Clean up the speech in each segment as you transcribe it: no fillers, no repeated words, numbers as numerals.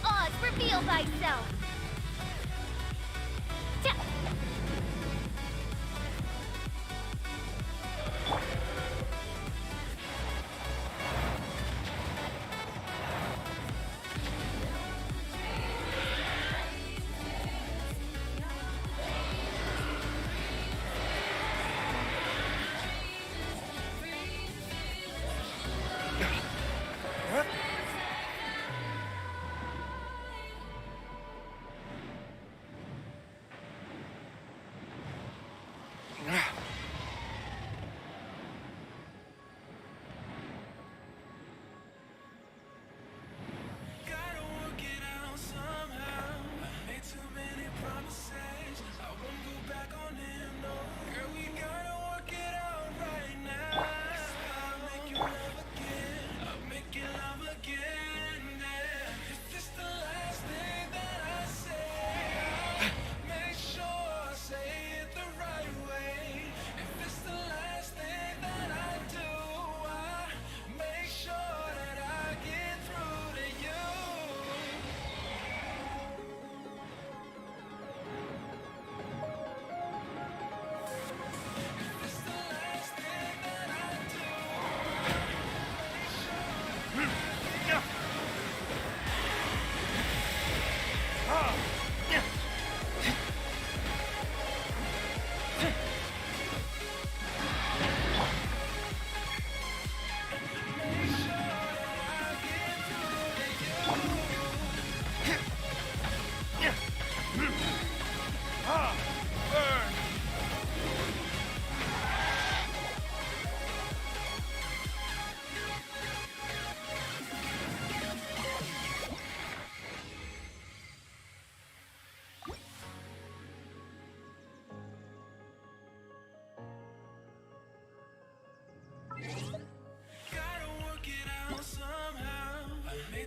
Oz, reveal thyself!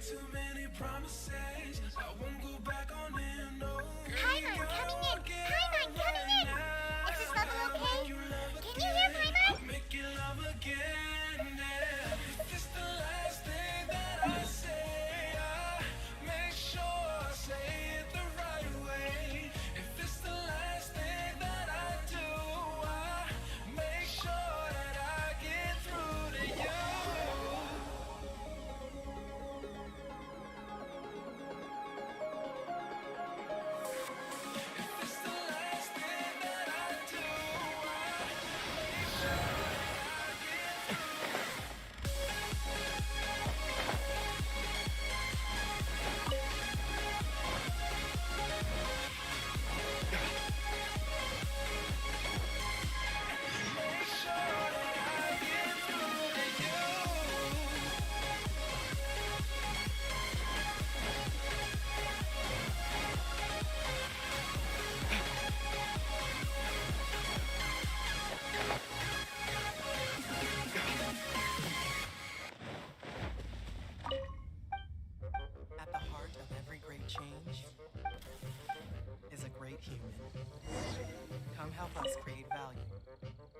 Too many promises. I won't go back on them, no. Paimon, coming in! Paimon, coming in! Is this level okay? Can you hear Paimon? Make you love again, yeah. If it's the last thing that I say, I make sure I say it the right way. If it's the last thing that I do, I make sure that I get through to you. At the heart of every great change is a great human. Come help us create value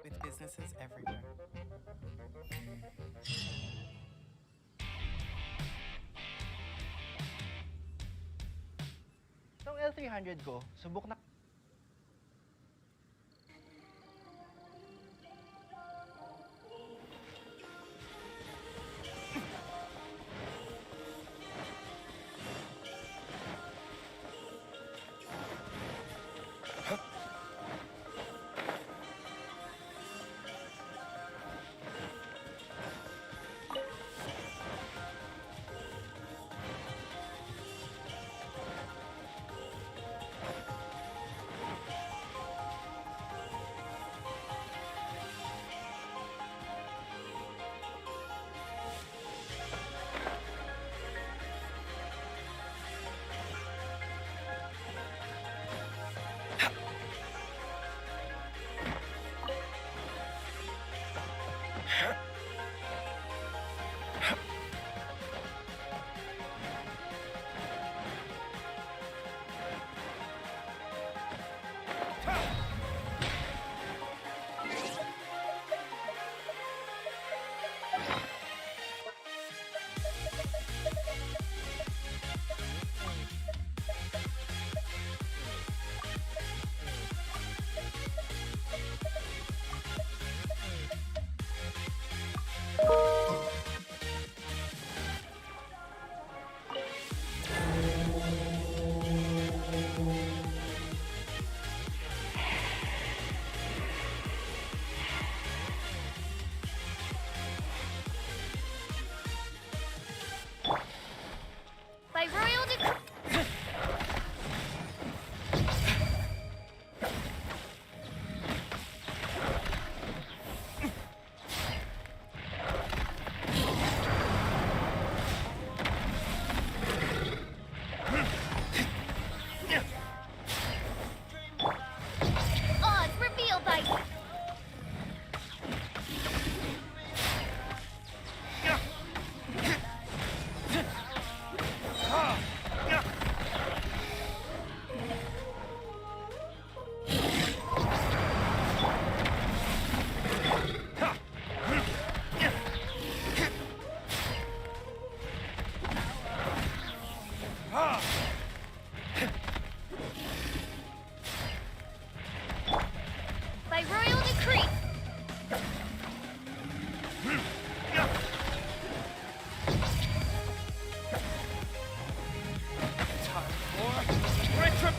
with businesses everywhere. Itong L300 ko, subok na...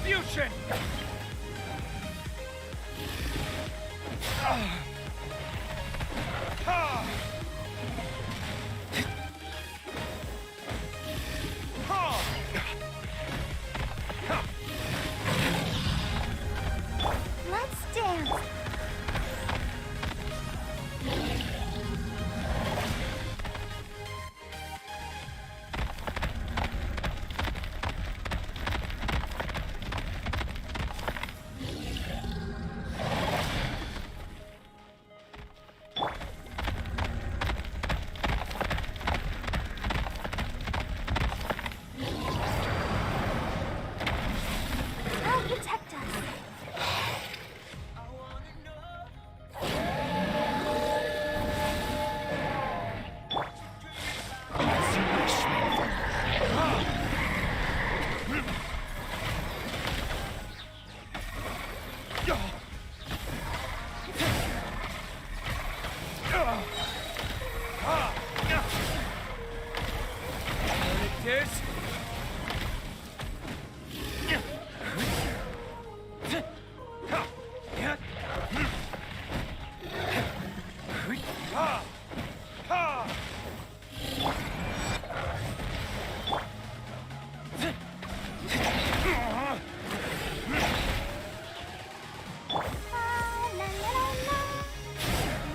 retribution! Let's dance. I'll protect us. La, la, la, la.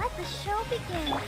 Let the show begin.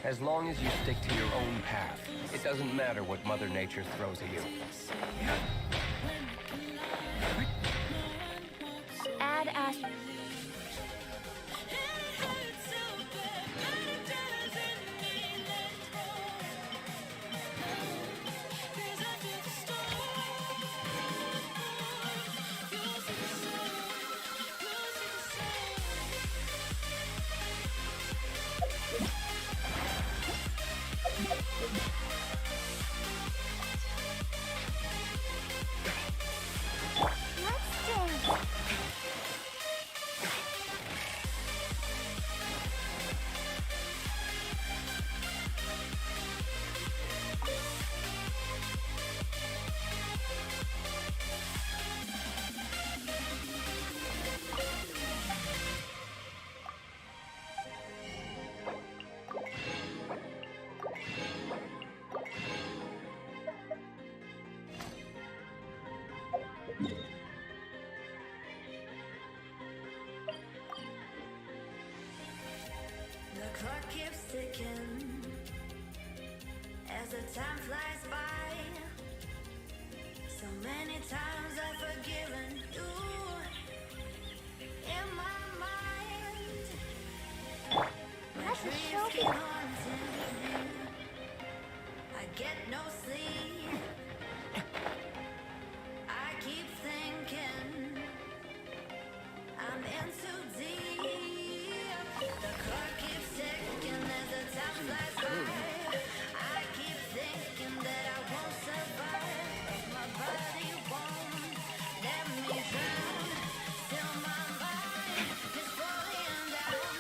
As long as you stick to your own path, it doesn't matter what Mother Nature throws at you. Add Ash. Let's dance. The clock keeps ticking as the time flies by. So many times I've forgiven you in my mind. Let the show Dreams keep begin. haunting me. I get no sleep. I keep thinking I'm in too deep. The clock keeps ticking as the time flies by. I keep thinking that I won't survive, but my body won't let me drown. Still my mind is falling down.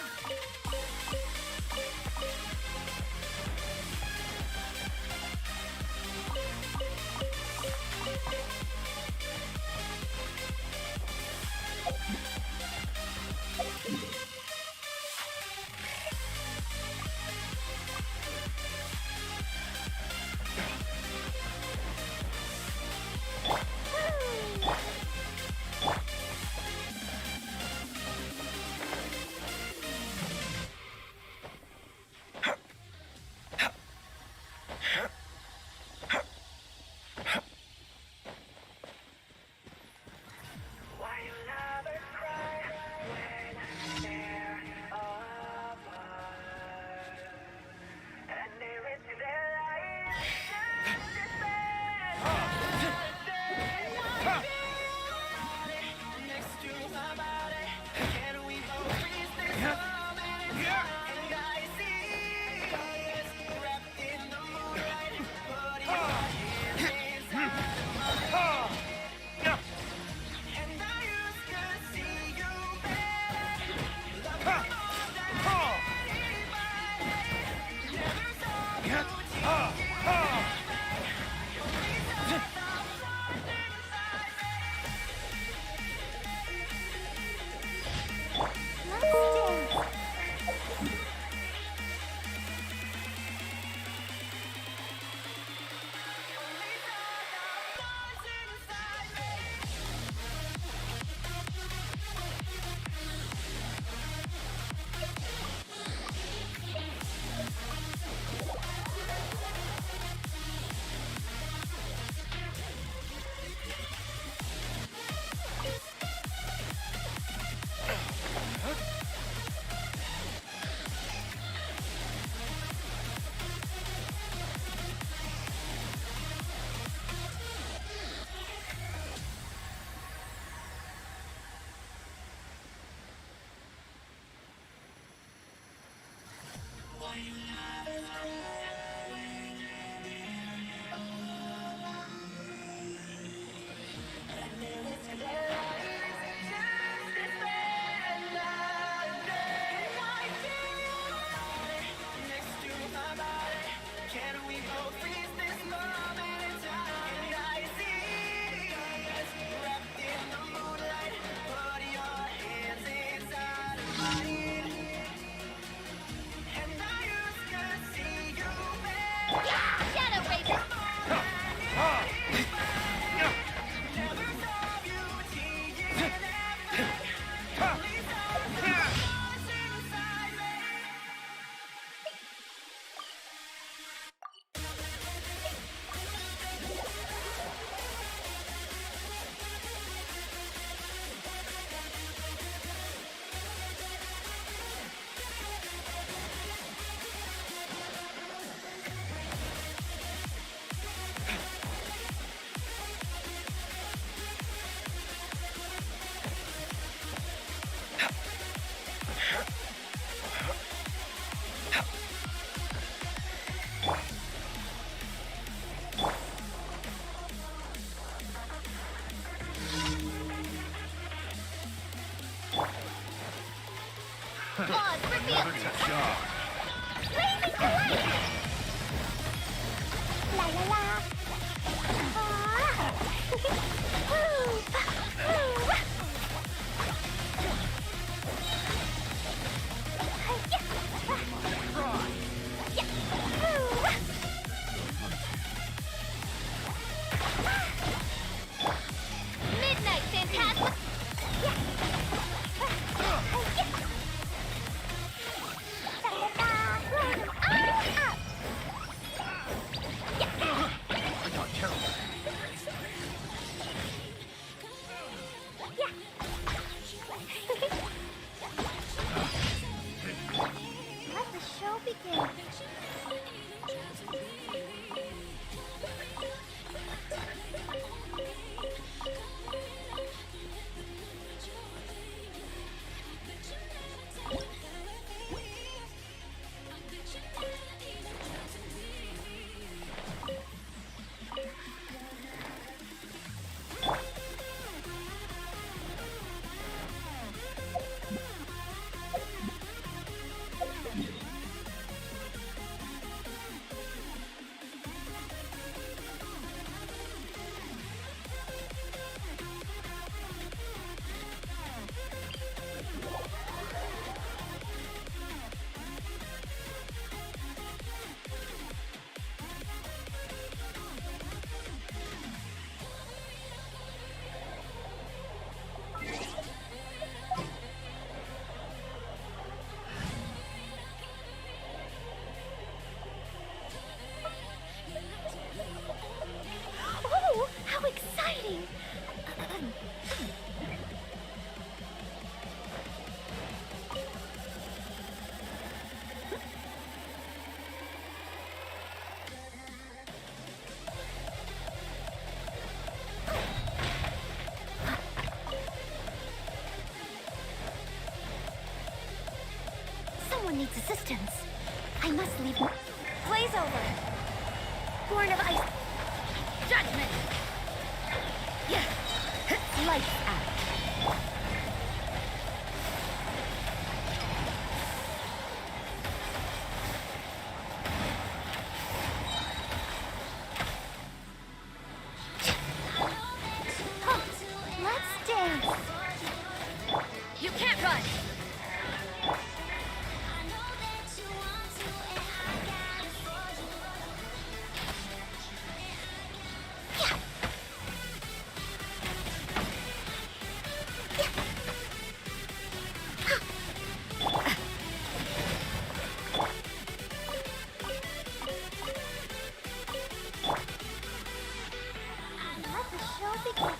Claws reveal. Another job. Blazing light. La la la. Ah. Woo. Woo. Midnight Phantasm! I got terrible. Let the show begin. Oh, how exciting! Someone needs assistance. I must leave. Blaze over. Born of ice. Judgment. Yeah. Lights out. Huh. Let's dance. You can't run. Let the show begin.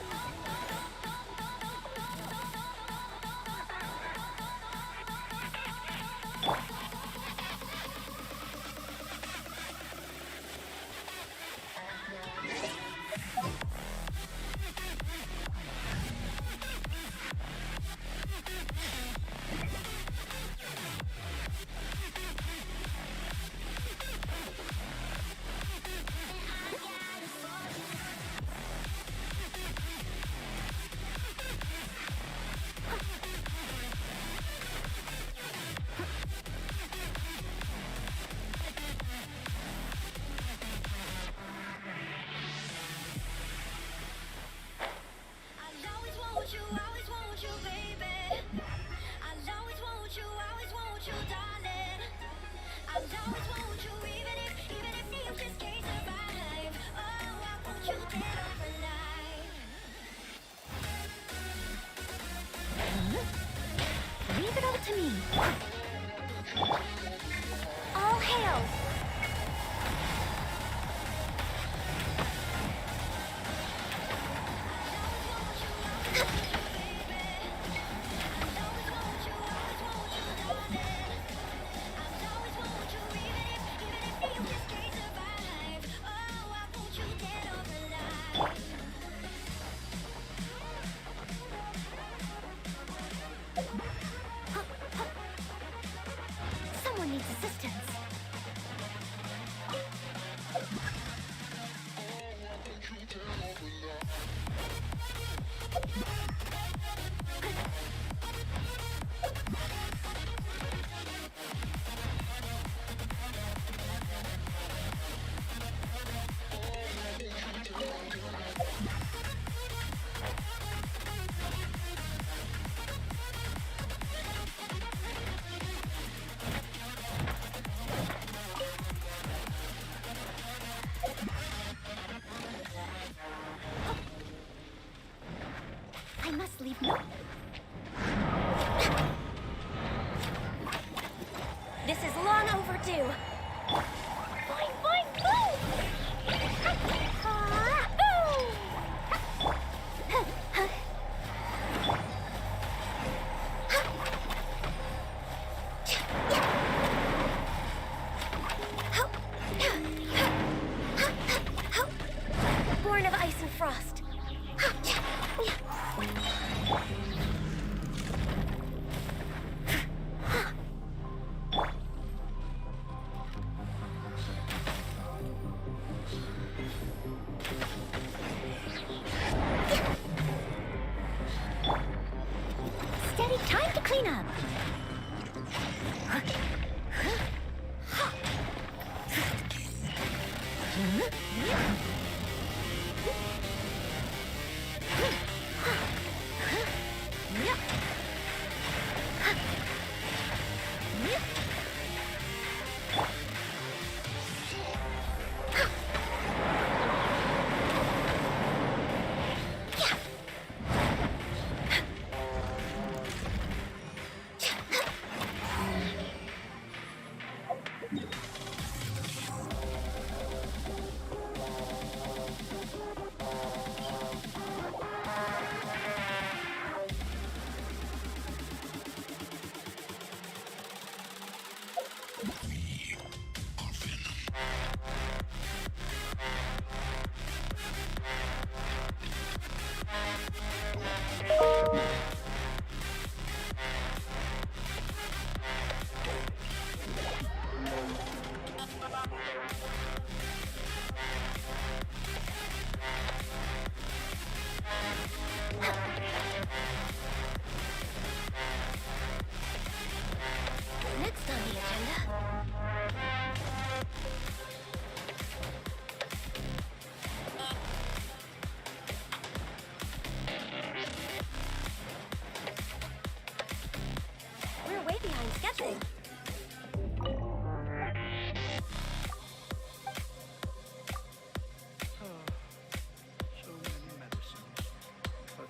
Leave it all to me. All hail. I must leave now. This is long overdue. Fine, fine, move! Born of ice and frost. Steady, time to clean up. Next on the agenda. We're way behind schedule. So many medicines. But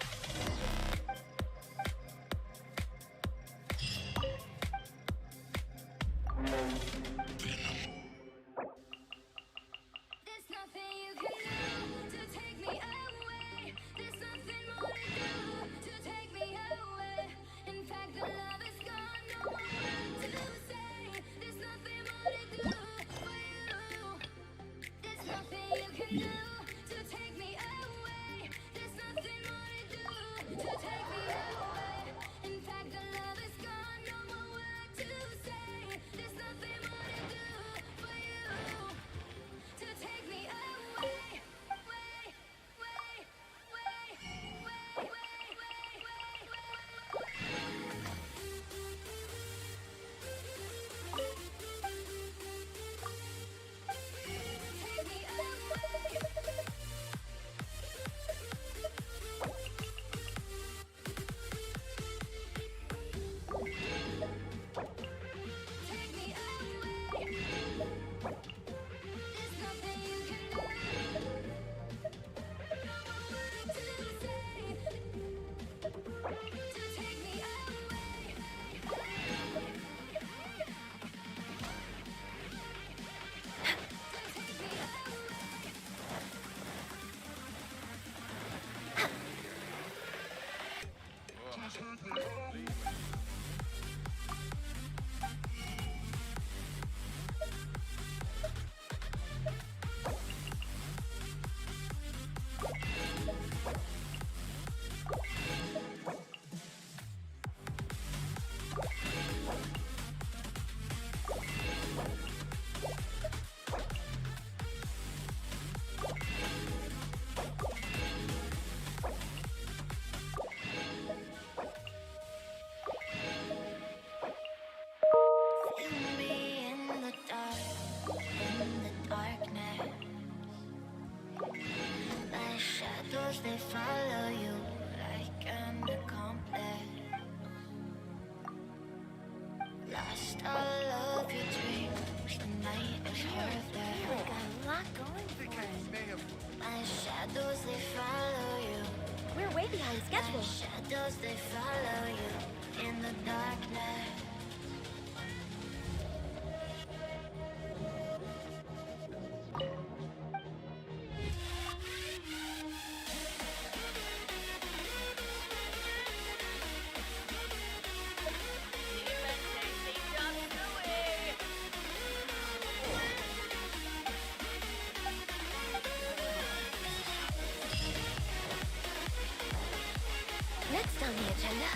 There's nothing you can do to take me away. There's nothing more to do to take me away. In fact, the love is gone, no more words to say. There's nothing more to do for you. There's nothing you can do to take me away. There's nothing more to do to take me away. In fact, the love is gone, no more words to say. There's nothing more to do for you. To take me away, way, way, way, way, way, take me away. Take me away. There's nothing you can do. No more words to say. To take me away. To take me away. Feel me in the darkness. My shadows, they follow you like an accomplice. Lost all of your dreams, the night is harder. Got a lot going for us. My shadows, they follow you. We're way behind schedule. Shadows, they follow you in the darkness. Next on the agenda.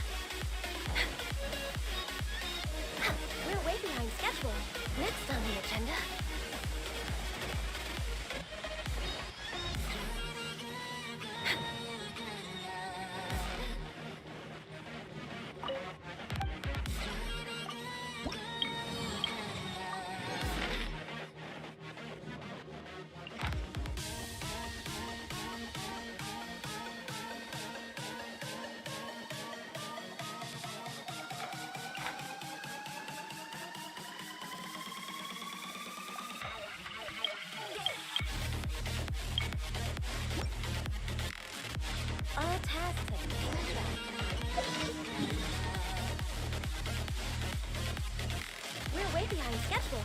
We're way behind schedule. Next on the agenda. All tasks have been contracted. We're way behind schedule.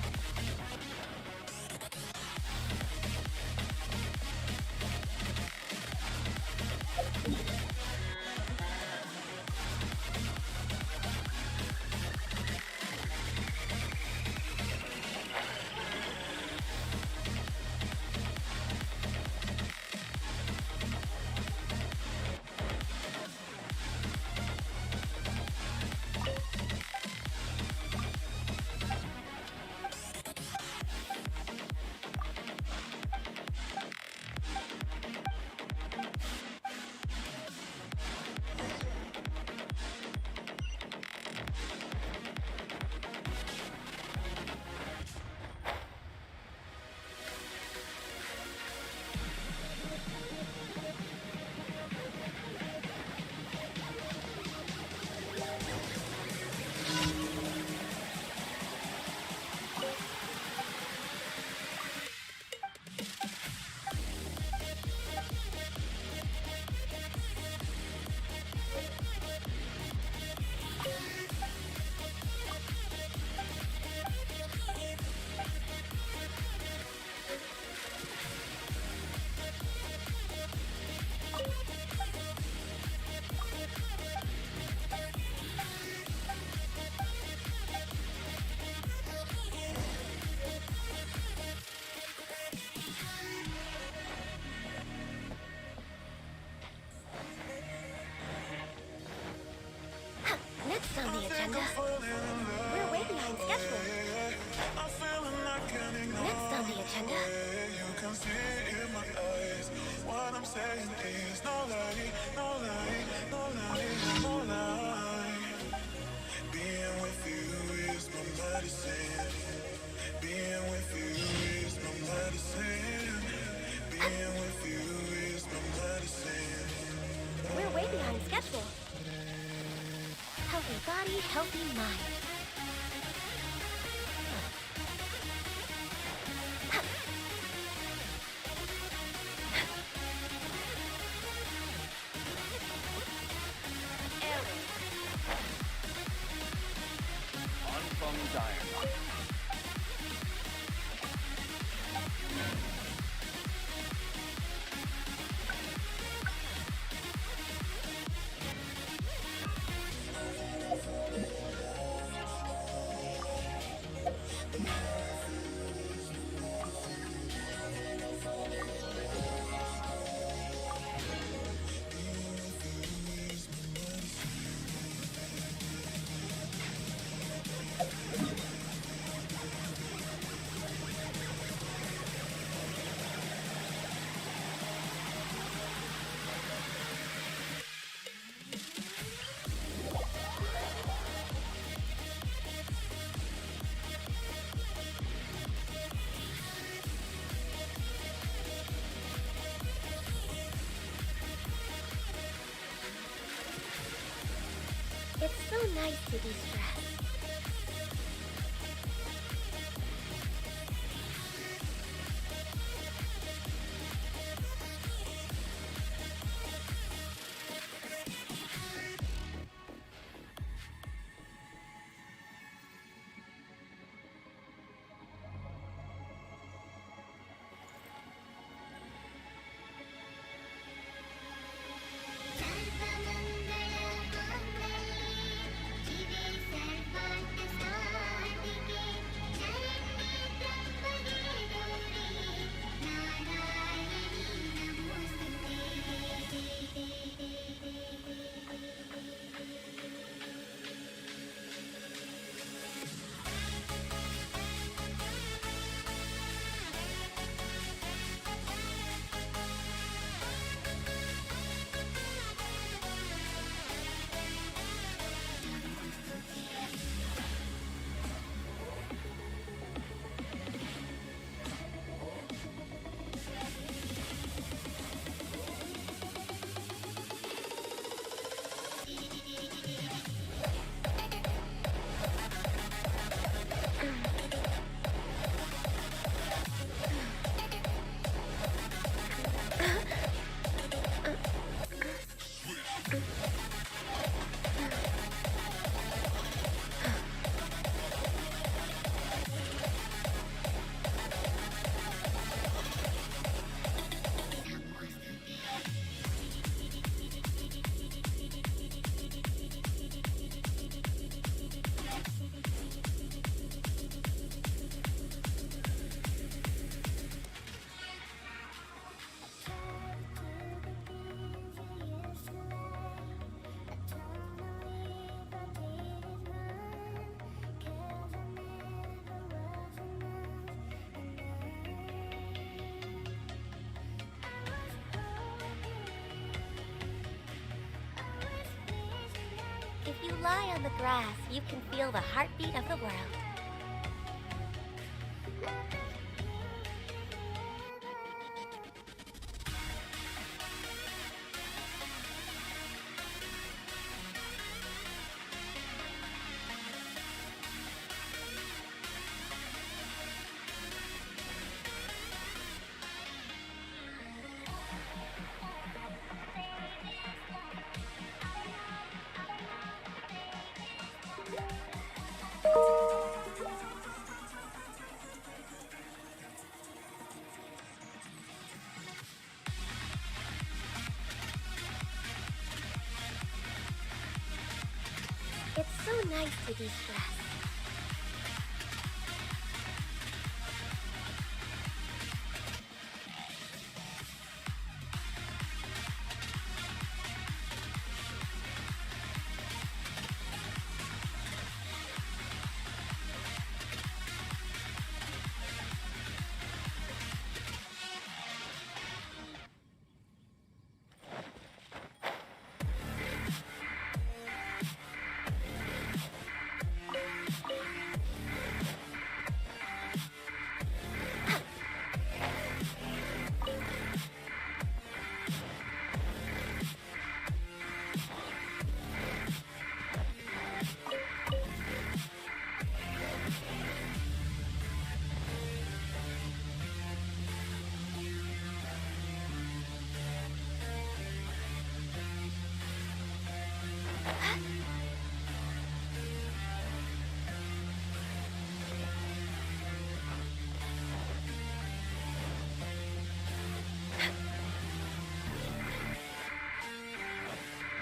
Next on the agenda. We're way behind schedule. Next on the agenda. You can see it in my eyes. What I'm saying is no lie, no lie, no lie, no lie. Being with you is my medicine. Being with you is my medicine. Being with you is my medicine. We're way behind schedule. Healthy body, healthy mind. Unfoamed iron. It's so nice to be stressed. If you lie on the grass, you can feel the heartbeat of the world. It's so nice to de-stress.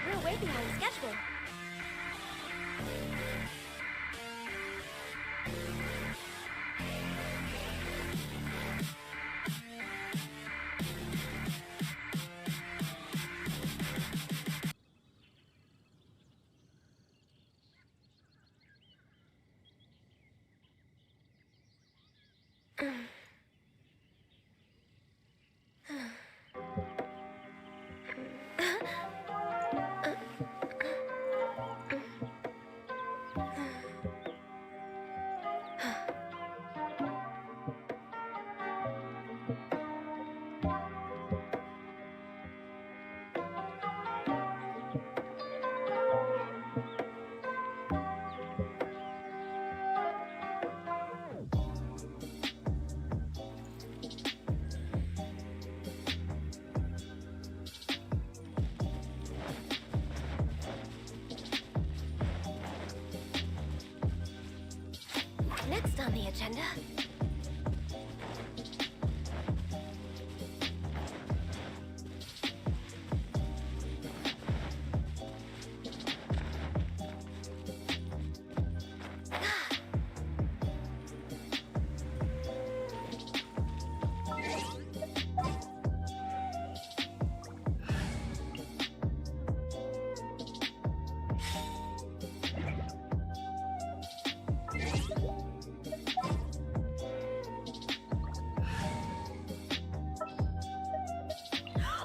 We're way behind schedule. Next on the agenda.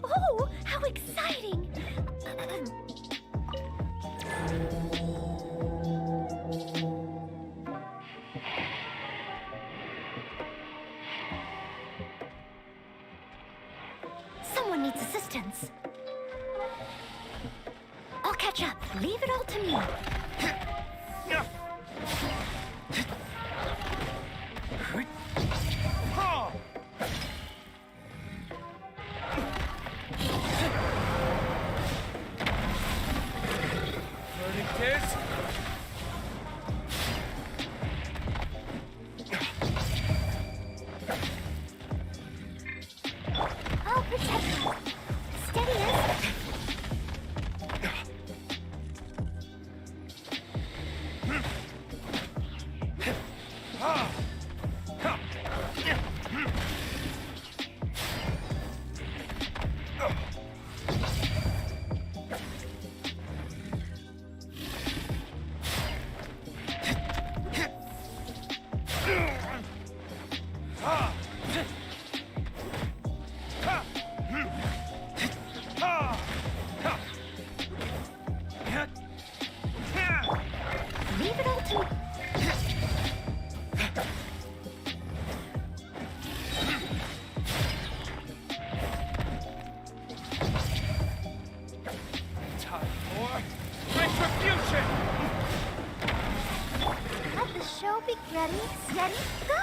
Oh, how exciting! Someone needs assistance. I'll catch up. Leave it all to me. I'll protect you. Steady as... Retribution! Let the show be ready, steady, go!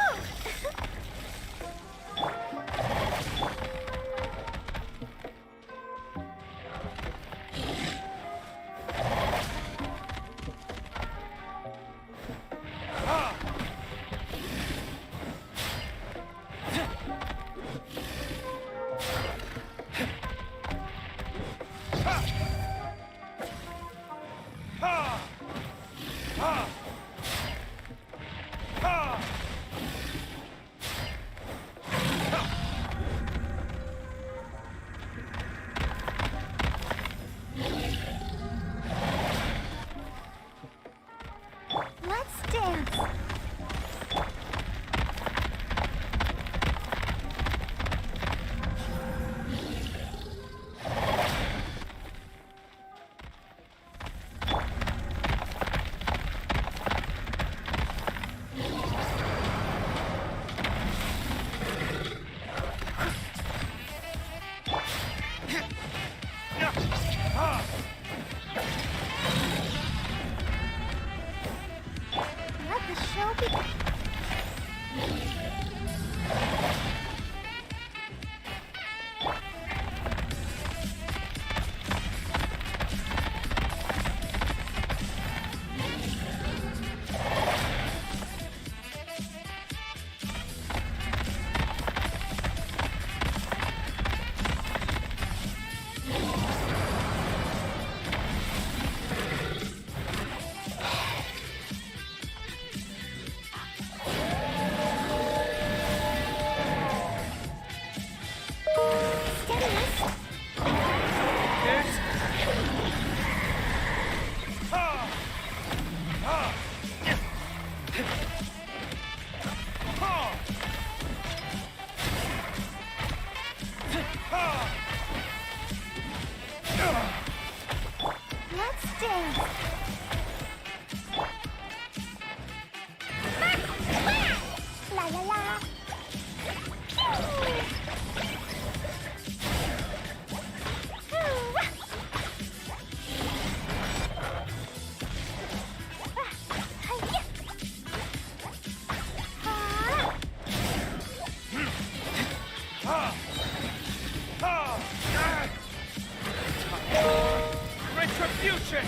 Let's dance. Let the show be. Steadiness. Let's dance. La la la. Retribution!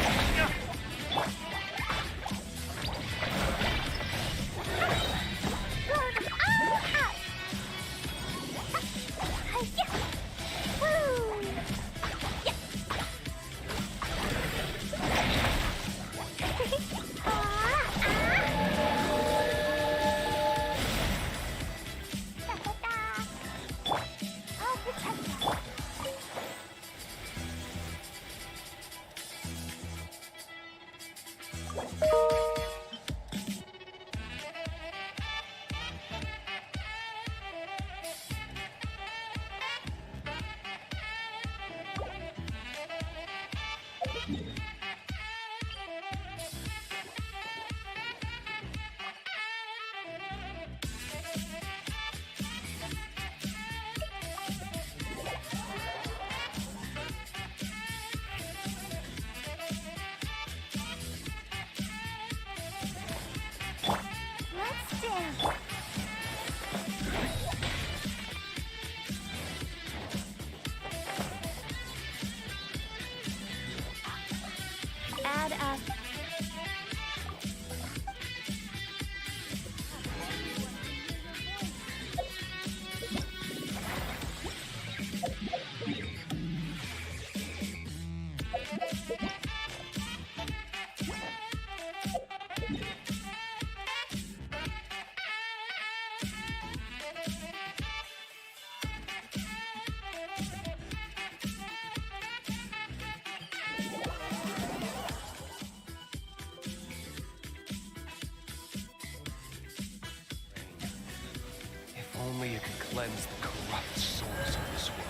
Let's dance. Add up. If only you could cleanse the corrupt souls of this world.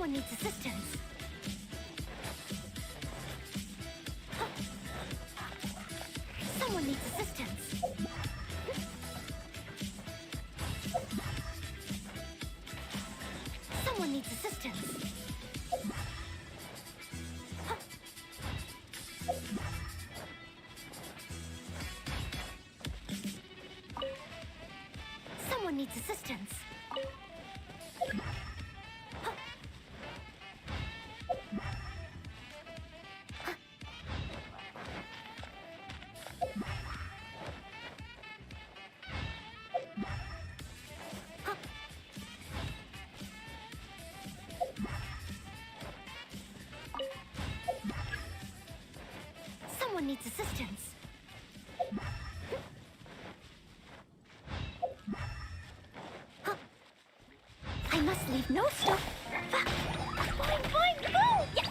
Someone needs assistance. Someone needs assistance. Someone needs assistance. Someone needs assistance. Someone needs assistance. I must leave no stone. Boing, boing, boo! Yeah.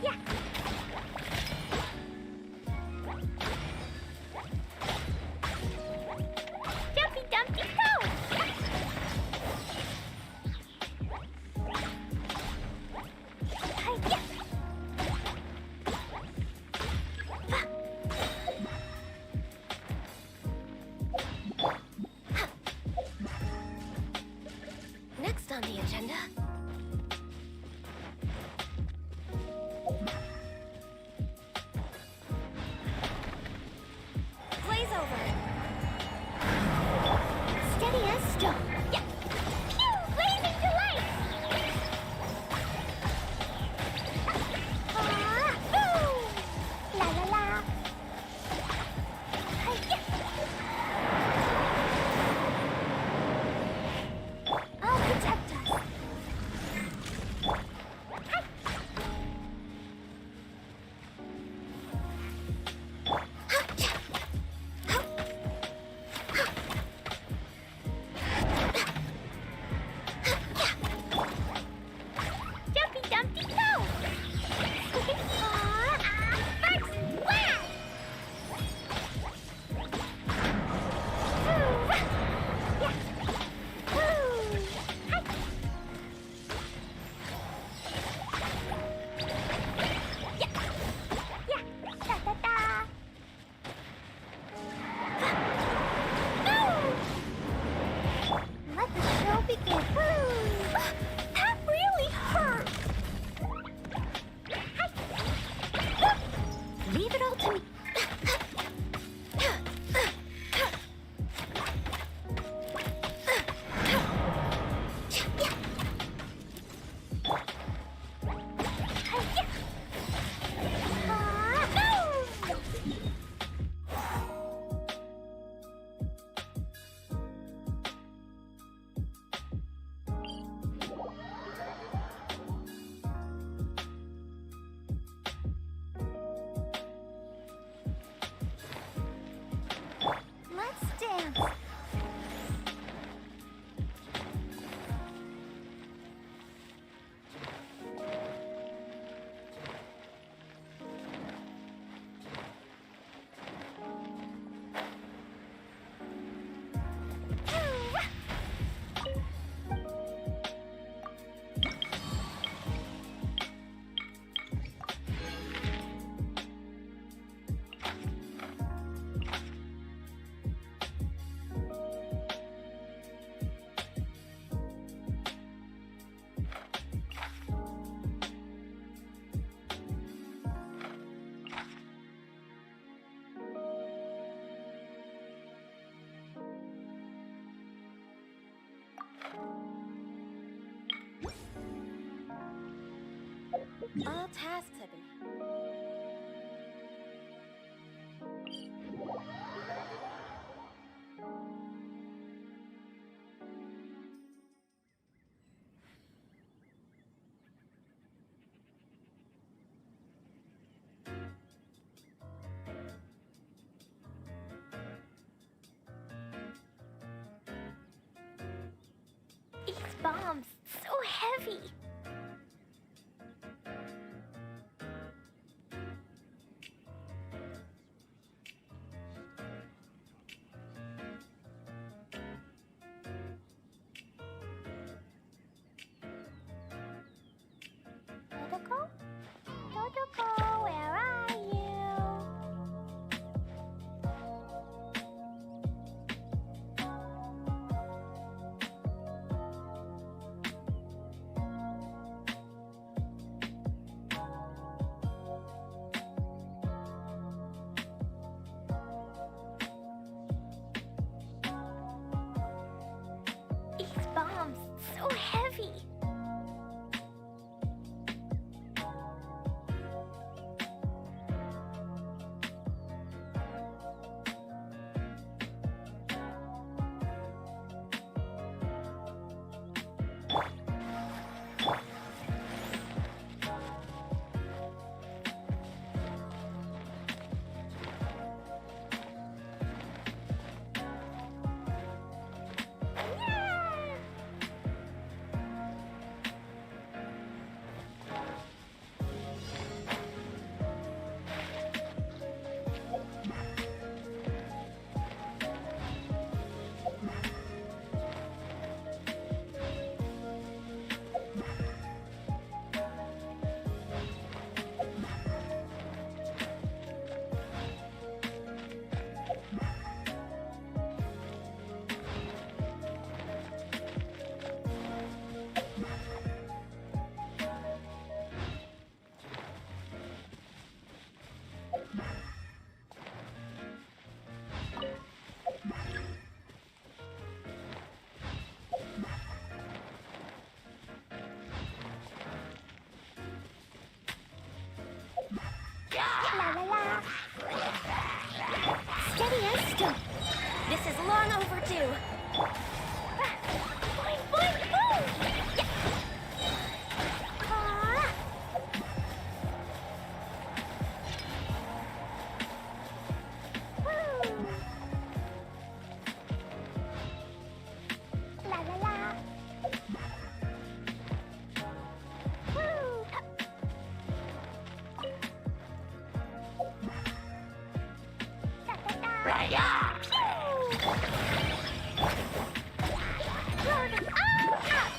Yeah. Dumpy, dumpty, go! Yeah. Next on the agenda. Blaze over. Steady as stone. Yeah. Pew! Blazing delight! Ah! Boo! La la la. Hi-ya. I'll protect us. Jumpy Dumpty go! First, wow! Let the show begin. That really hurt. Leave it all to me. Let's dance. All tasks have been. These bombs, so heavy. you. Boing, boing, boom! Yeah. Woo! La la la. Woo! Da da da. Raya! Load them all up.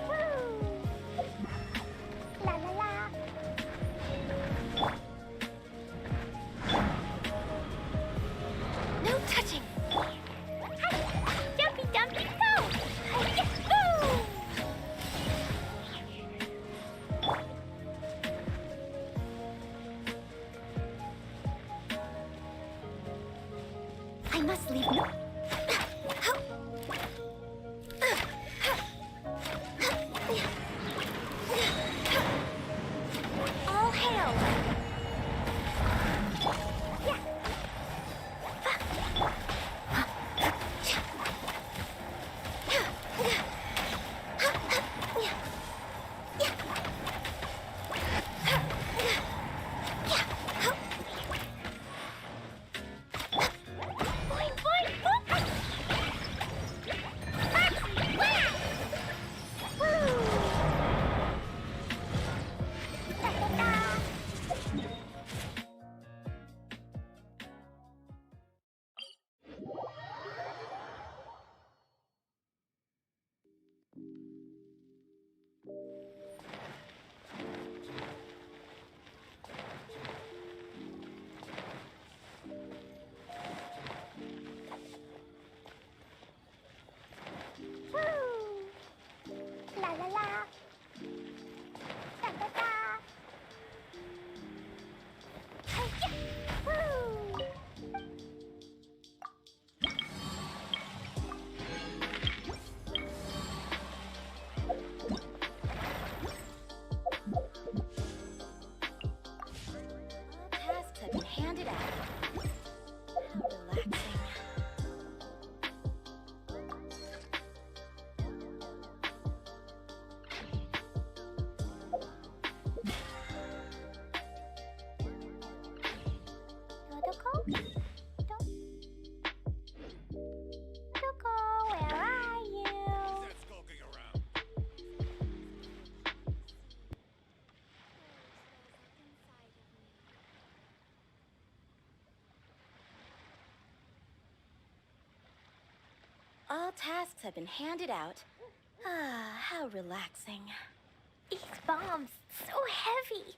Woo! La la la. No touching. Hi, Dumpy Dumpy go. Hi-ya, boo. I must leave. All hail. Boing, boing, boing. Foxy, whack. Woo. Da, da, da. Woo! La la la. Da da da. Hi-ya! Woo! All tasks have been handed out. How relaxing. Dodoko? Dodoko, where are you? All tasks have been handed out. Ah, how relaxing. These bombs, so heavy.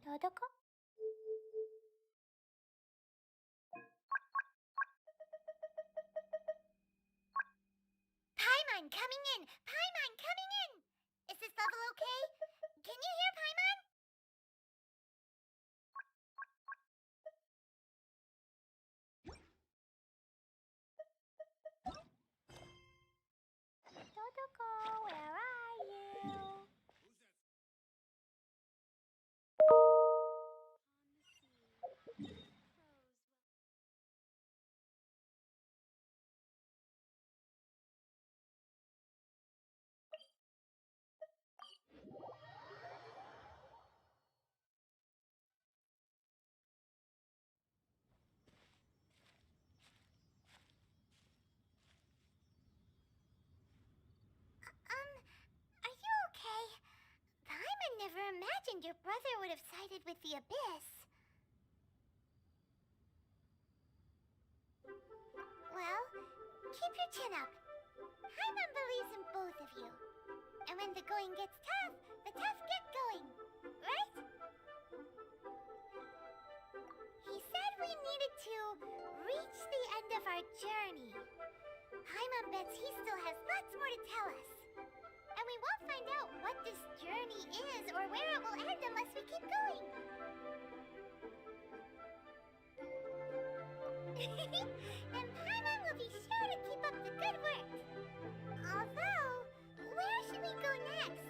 Dodoko? Paimon coming in! Paimon coming in! Is this level okay? Can you hear Paimon? Dodoko, where are you? Are you okay? Paimon never imagined your brother would have sided with the Abyss. Well, keep your chin up. Paimon believes in both of you. And when the going gets tough, the tough get going. Right? He said we needed to reach the end of our journey. Paimon bets he still has lots more to tell us. And we won't find out what this journey is or where it will end unless we keep going. And Paimon will be sure to keep up the good work. Although, where should we go next?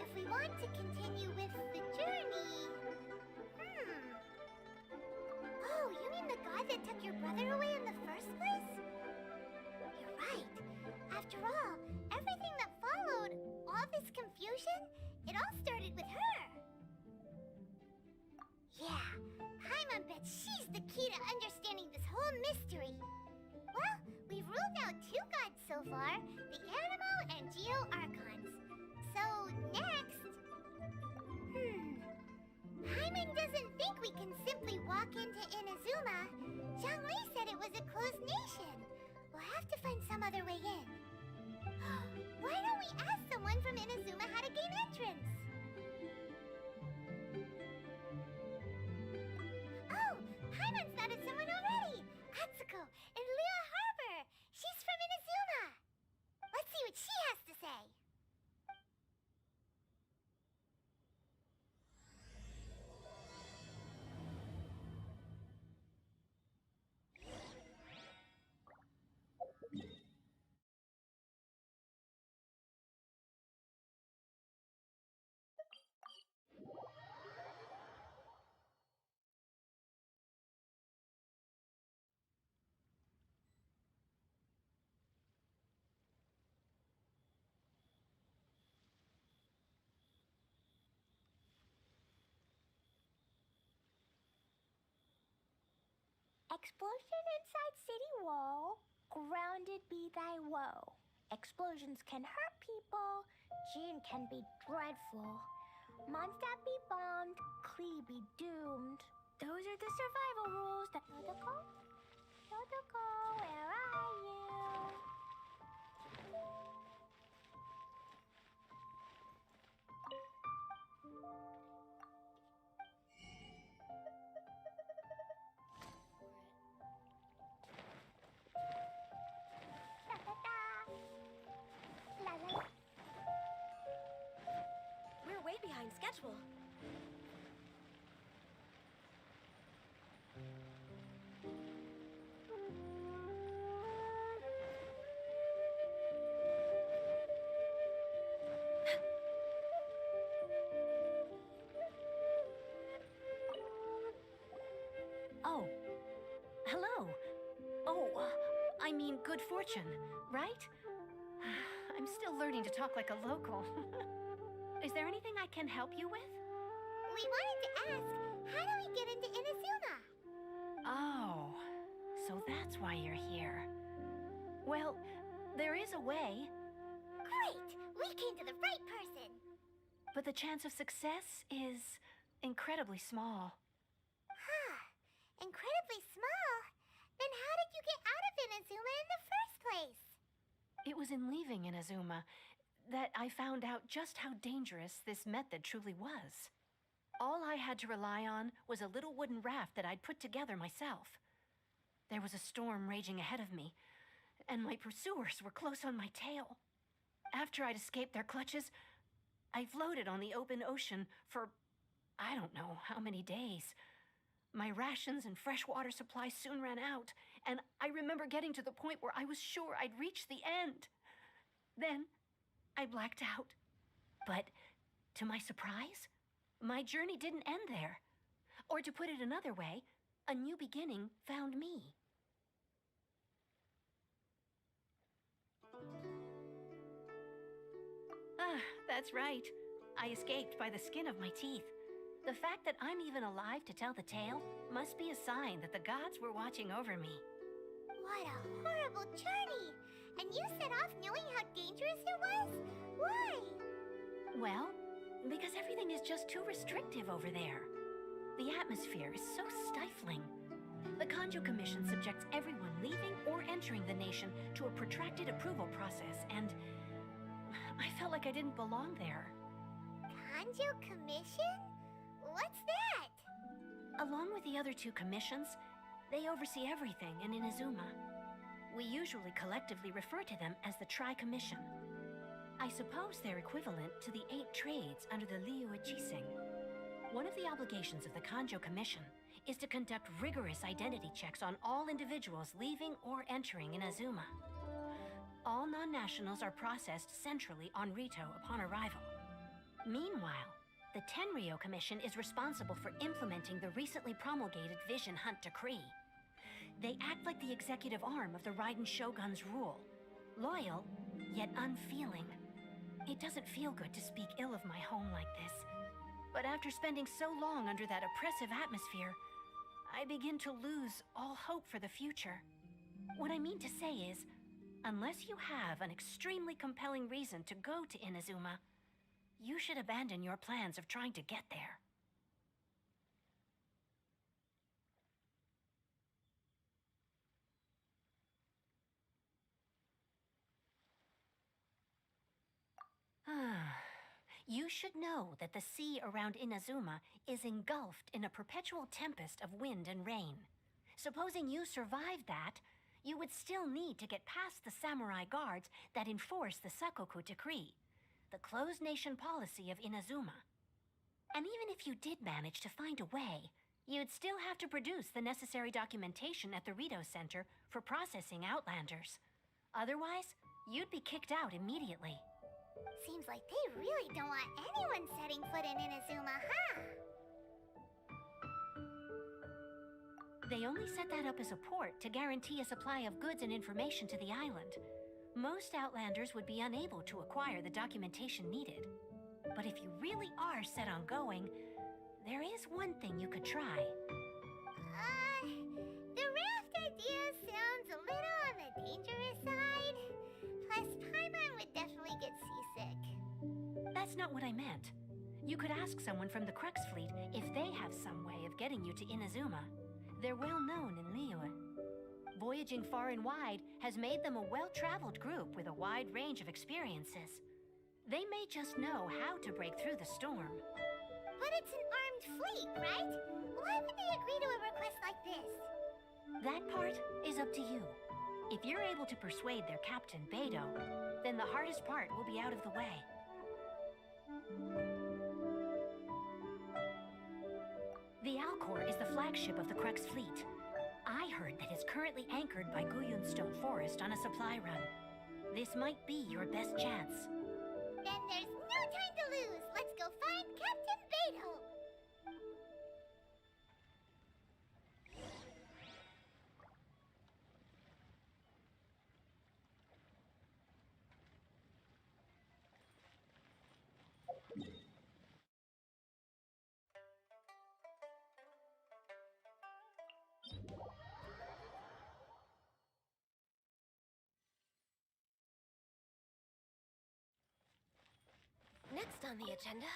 If we want to continue with the journey... Oh, you mean the god that took your brother away in the first place? You're right. After all, everything that followed, all this confusion, it all started with her. Yeah, Paimon bets she's the key to understanding this whole mystery. Well, we've ruled out 2 gods so far, the Animo and Geo Archons. So, next... Paimon doesn't think we can simply walk into Inazuma. Zhongli said it was a closed nation. We'll have to find some other way in. Why don't we ask someone from Inazuma how to gain entrance? Oh, Paimon's nodded someone already! Atsuko in Lea Harbor! She's from Inazuma! Let's see what she has to say! Explosion inside city wall, grounded be thy woe. Explosions can hurt people, Jin can be dreadful. Mondstadt be bombed, Klee be doomed. Those are the survival rules that... Yodoko? Yodoko, where are you? We're way behind schedule. Oh. Hello. Oh, I mean good fortune, right? I'm still learning to talk like a local. Is there anything I can help you with? We wanted to ask, how do we get into Inazuma? Oh, so that's why you're here. Well, there is a way, Great! We came to the right person! but the chance of success is incredibly small. Huh. Incredibly small? Then how did you get out of Inazuma in the first place? It was in leaving Inazuma that I found out just how dangerous this method truly was. All I had to rely on was a little wooden raft that I'd put together myself. There was a storm raging ahead of me, and my pursuers were close on my tail. After I'd escaped their clutches, I floated on the open ocean for I don't know how many days. My rations and fresh water supplies soon ran out, and I remember getting to the point where I was sure I'd reached the end. Then, I blacked out. But, to my surprise, my journey didn't end there. Or to put it another way, a new beginning found me. Ah, that's right. I escaped by the skin of my teeth. The fact that I'm even alive to tell the tale must be a sign that the gods were watching over me. What a horrible journey! And you set off knowing how dangerous it was? Why? Well, because everything is just too restrictive over there. The atmosphere is so stifling. The Kanjo Commission subjects everyone leaving or entering the nation to a protracted approval process, and I felt like I didn't belong there. Kanjo Commission? What's that? Along with the other 2 commissions, they oversee everything in Inazuma. We usually collectively refer to them as the Tri-Commission. I suppose they're equivalent to the 8 trades under the Liu Ichising. One of the obligations of the Kanjo Commission is to conduct rigorous identity checks on all individuals leaving or entering Inazuma. All non-nationals are processed centrally on Rito upon arrival. Meanwhile, the Tenryo Commission is responsible for implementing the recently promulgated Vision Hunt Decree. They act like the executive arm of the Raiden Shogun's rule. Loyal, yet unfeeling. It doesn't feel good to speak ill of my home like this. But after spending so long under that oppressive atmosphere, I begin to lose all hope for the future. What I mean to say is, unless you have an extremely compelling reason to go to Inazuma, you should abandon your plans of trying to get there. You should know that the sea around Inazuma is engulfed in a perpetual tempest of wind and rain. Supposing you survived that, you would still need to get past the samurai guards that enforce the Sakoku Decree, the closed nation policy of Inazuma. And even if you did manage to find a way, you'd still have to produce the necessary documentation at the Rito Center for processing Outlanders. Otherwise, you'd be kicked out immediately. Seems like they really don't want anyone setting foot in Inazuma, huh? They only set that up as a port to guarantee a supply of goods and information to the island. Most Outlanders would be unable to acquire the documentation needed. But if you really are set on going, there is one thing you could try. The raft idea sounds a little on the dangerous side. Plus, Paimon would definitely get seasick. That's not what I meant. You could ask someone from the Crux Fleet if they have some way of getting you to Inazuma. They're well known in Liyue. Voyaging far and wide has made them a well-traveled group with a wide range of experiences. They may just know how to break through the storm. But it's an armed fleet, right? Why would they agree to a request like this? That part is up to you. If you're able to persuade their captain, Beidou, then the hardest part will be out of the way. The Alcor is the flagship of the Crux Fleet. I heard that it's currently anchored by Guyunstone Forest on a supply run. This might be your best chance. Then there's no time to lose. Let's go find Captain Beidou. Next on the agenda...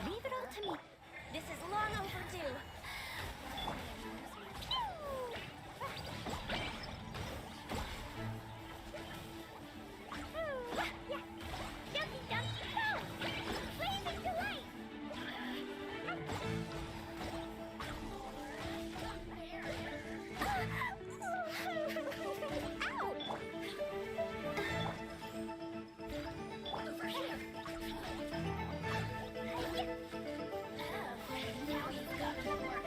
Leave it all to me. This is long overdue. Jumpy Dumpy Go! Blazing Delight! Over here. Now you've got more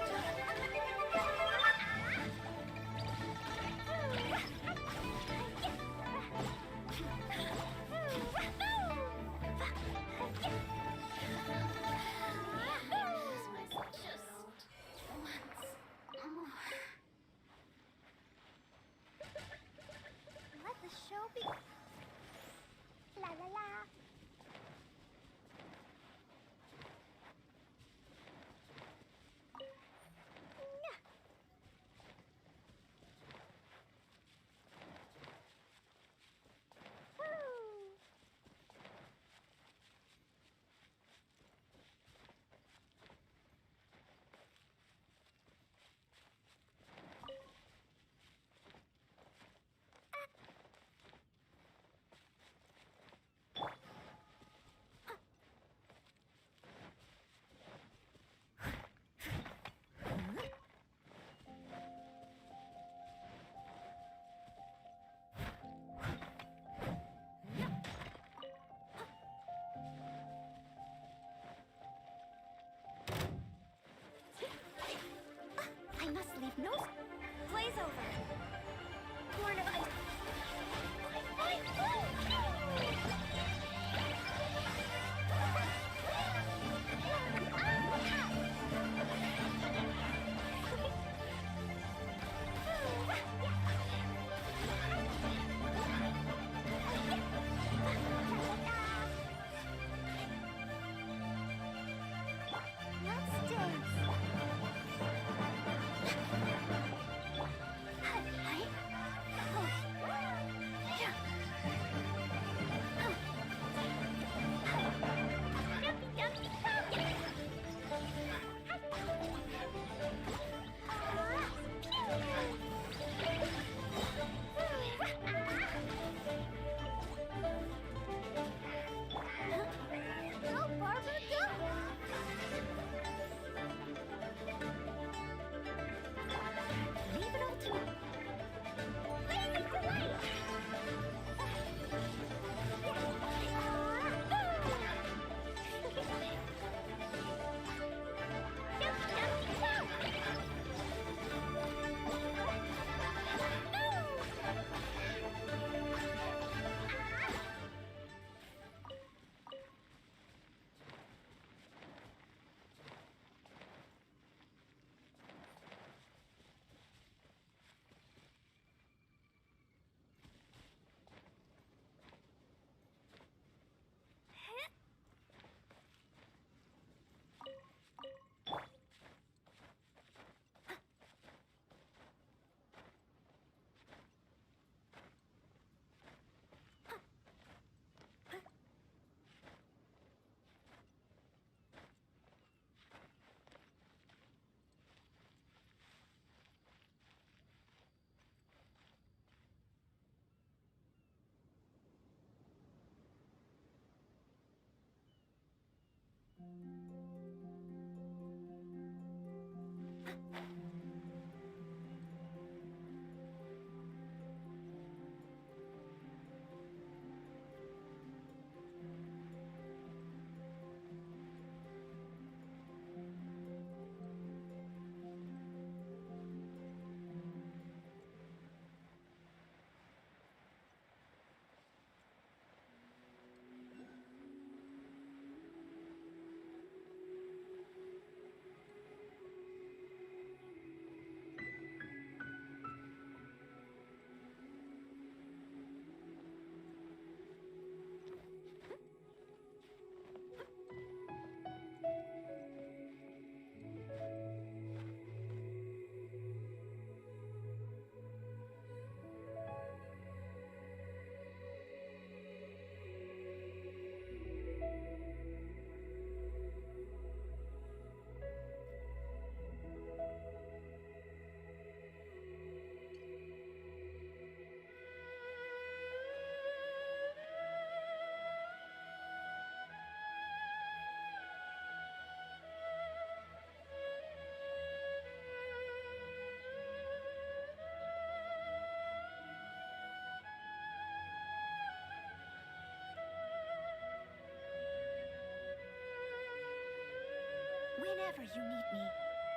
Whenever you need me,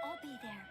I'll be there.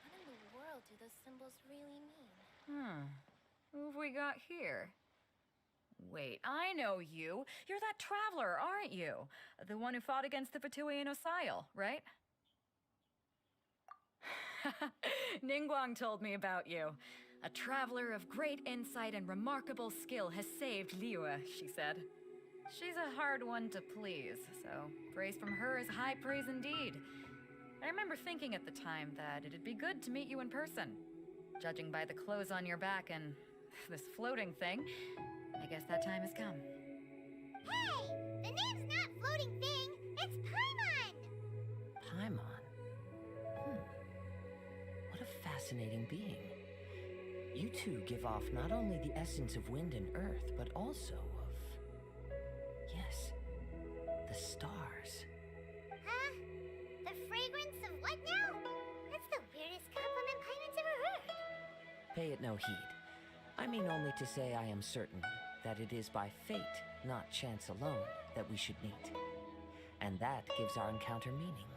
What in the world do those symbols really mean? Who have we got here? Wait, I know you. You're that traveler, aren't you? The one who fought against the Fatui and Osile, right? Ningguang told me about you. A traveler of great insight and remarkable skill has saved Liyue, she said. She's a hard one to please, so praise from her is high praise indeed. I remember thinking at the time that it'd be good to meet you in person. Judging by the clothes on your back and this floating thing, I guess that time has come. Hey! The name's not Floating Thing, it's Paimon! Paimon? What a fascinating being. You two give off not only the essence of wind and earth, but also of... yes, the stars. Huh? The fragrance of what now? That's the weirdest compliment Paimon's ever heard. Pay it no heed. I mean only to say I am certain that it is by fate, not chance alone, that we should meet. And that gives our encounter meaning.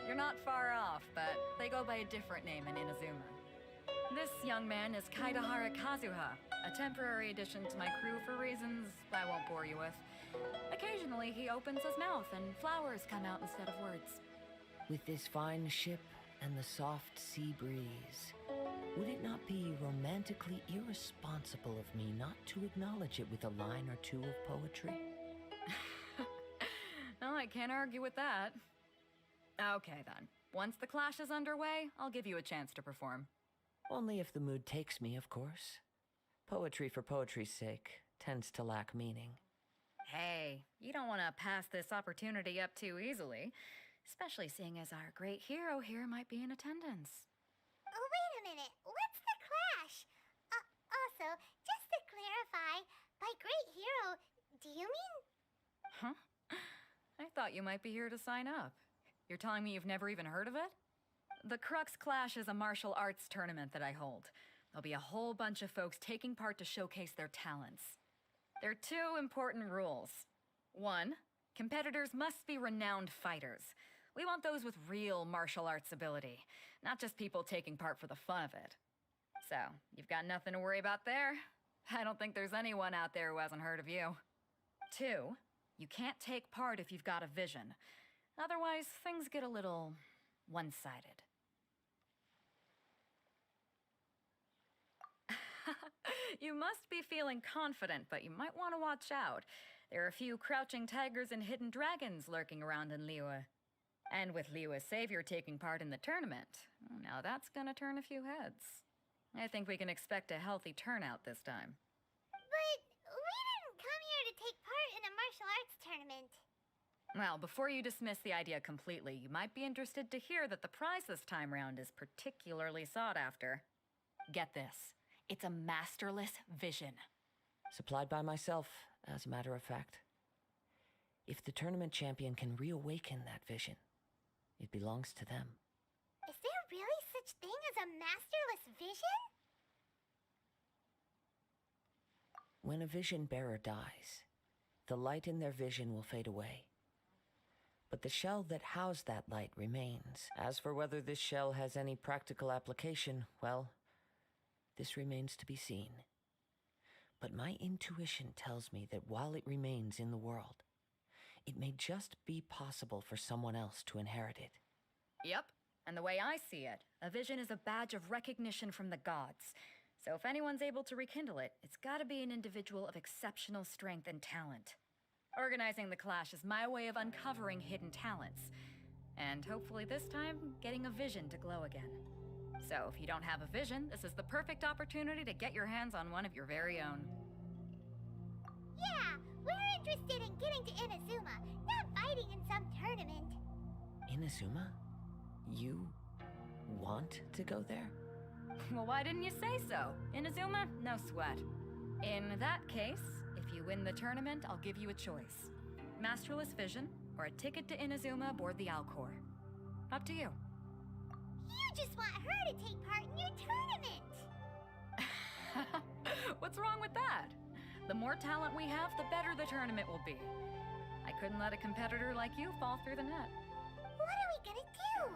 You're not far off, but they go by a different name in Inazuma. This young man is Kaidahara Kazuha, a temporary addition to my crew for reasons I won't bore you with. Occasionally, he opens his mouth and flowers come out instead of words. With this fine ship and the soft sea breeze, would it not be romantically irresponsible of me not to acknowledge it with a line or two of poetry? Well, I can't argue with that. Okay then. Once the clash is underway, I'll give you a chance to perform. Only if the mood takes me, of course. Poetry for poetry's sake tends to lack meaning. Hey, you don't want to pass this opportunity up too easily, especially seeing as our great hero here might be in attendance. Oh, wait a minute. What's the clash? Also, just to clarify, by great hero, do you mean... Huh? I thought you might be here to sign up. You're telling me you've never even heard of it? The Crux Clash is a martial arts tournament that I hold. There'll be a whole bunch of folks taking part to showcase their talents. There are two important rules. One, competitors must be renowned fighters. We want those with real martial arts ability, not just people taking part for the fun of it. So, you've got nothing to worry about there. I don't think there's anyone out there who hasn't heard of you. Two, you can't take part if you've got a vision. Otherwise, things get a little one-sided. You must be feeling confident, but you might want to watch out. There are a few crouching tigers and hidden dragons lurking around in Liyue. And with Liyue's savior taking part in the tournament, now that's gonna turn a few heads. I think we can expect a healthy turnout this time. But we didn't come here to take part in a martial arts tournament. Well, before you dismiss the idea completely, you might be interested to hear that the prize this time round is particularly sought after. Get this. It's a masterless vision. Supplied by myself, as a matter of fact. If the tournament champion can reawaken that vision, it belongs to them. Is there really such such thing as a masterless vision? When a vision bearer dies, the light in their vision will fade away. But the shell that housed that light remains. As for whether this shell has any practical application, well, this remains to be seen. But my intuition tells me that while it remains in the world, it may just be possible for someone else to inherit it. Yep, and the way I see it, a vision is a badge of recognition from the gods. So if anyone's able to rekindle it, it's gotta be an individual of exceptional strength and talent. Organizing the clash is my way of uncovering hidden talents. And hopefully this time, getting a vision to glow again. So if you don't have a vision, this is the perfect opportunity to get your hands on one of your very own. Yeah, we're interested in getting to Inazuma, not fighting in some tournament. Inazuma? You want to go there? Well, why didn't you say so? Inazuma? No sweat. In that case, if you win the tournament, I'll give you a choice. Masterless Vision, or a ticket to Inazuma aboard the Alcor. Up to you. You just want her to take part in your tournament! What's wrong with that? The more talent we have, the better the tournament will be. I couldn't let a competitor like you fall through the net. What are we gonna do?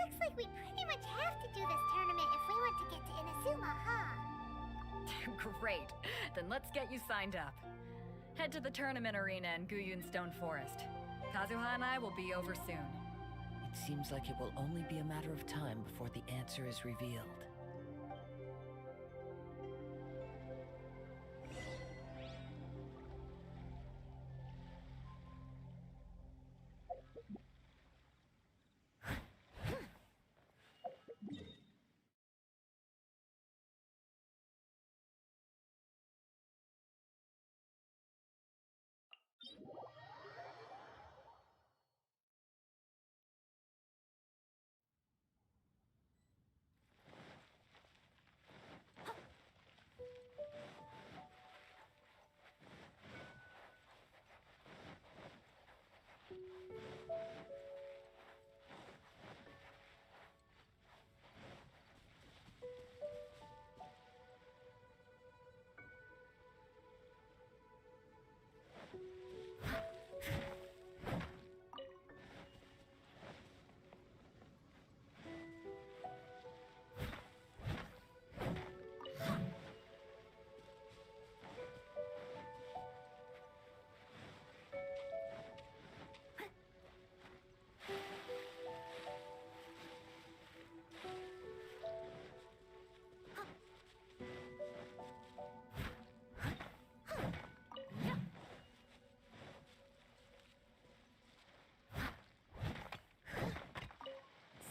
Looks like we pretty much have to do this tournament if we want to get to Inazuma, huh? Great. Then let's get you signed up. Head to the tournament arena in Guyun Stone Forest. Kazuha and I will be over soon. It seems like it will only be a matter of time before the answer is revealed.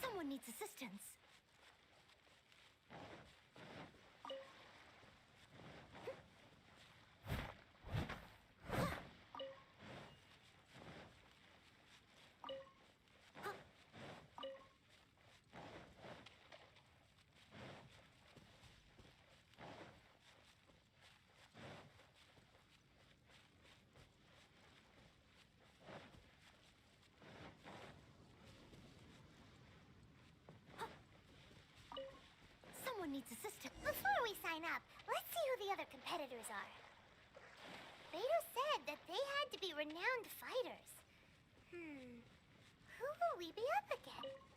Someone needs assistance. Someone needs assistance. Before we sign up, let's see who the other competitors are. Beto said that they had to be renowned fighters. Who will we be up against?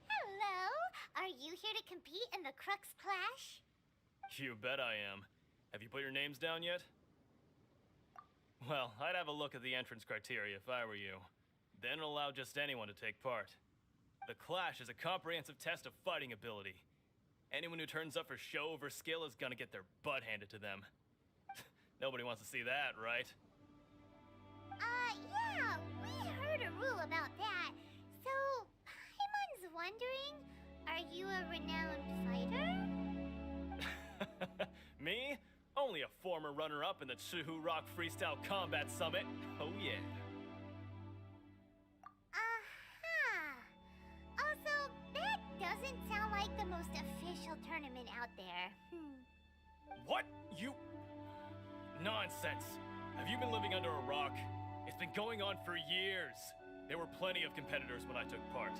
Hello! Are you here to compete in the Crux Clash? You bet I am. Have you put your names down yet? Well, I'd have a look at the entrance criteria if I were you. Then allow just anyone to take part. The Clash is a comprehensive test of fighting ability. Anyone who turns up for show over skill is gonna get their butt handed to them. Nobody wants to see that, right? Yeah, we heard a rule about that. So, Paimon's wondering, are you a renowned fighter? Me? Only a former runner-up in the Chuhu Rock Freestyle Combat Summit. Oh yeah. Also, that doesn't sound like the most official tournament out there. What? You... Nonsense. Have you been living under a rock? It's been going on for years. There were plenty of competitors when I took part.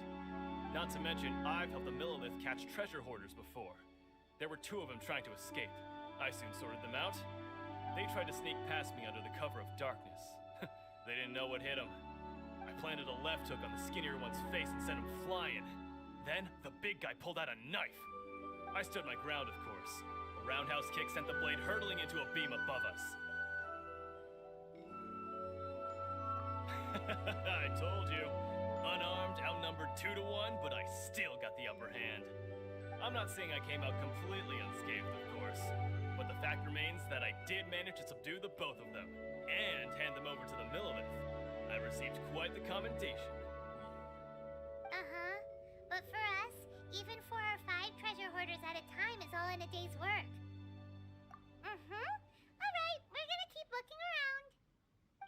Not to mention, I've helped the Millilith catch treasure hoarders before. There were 2 of them trying to escape. I soon sorted them out. They tried to sneak past me under the cover of darkness. They didn't know what hit them. I planted a left hook on the skinnier one's face and sent him flying. Then, the big guy pulled out a knife. I stood my ground, of course. A roundhouse kick sent the blade hurtling into a beam above us. I told you. Unarmed, outnumbered 2 to 1, but I still got the upper hand. I'm not saying I came out completely unscathed, of course, but the fact remains that I did manage to subdue the both of them, and hand them over to the Millilith. I received quite the commendation. Uh-huh. But for us, even 4 or 5 treasure hoarders at a time is all in a day's work. Mm-hmm. Alright, we're gonna keep looking around.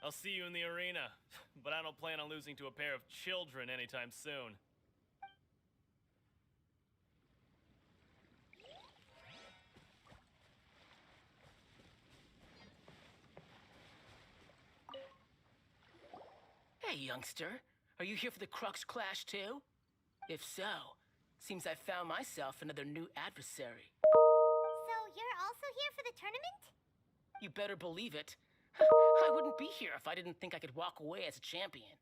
I'll see you in the arena, but I don't plan on losing to a pair of children anytime soon. Hey, youngster. Are you here for the Crux Clash too? If so, seems I found myself another new adversary. So you're also here for the tournament? You better believe it. I wouldn't be here if I didn't think I could walk away as a champion.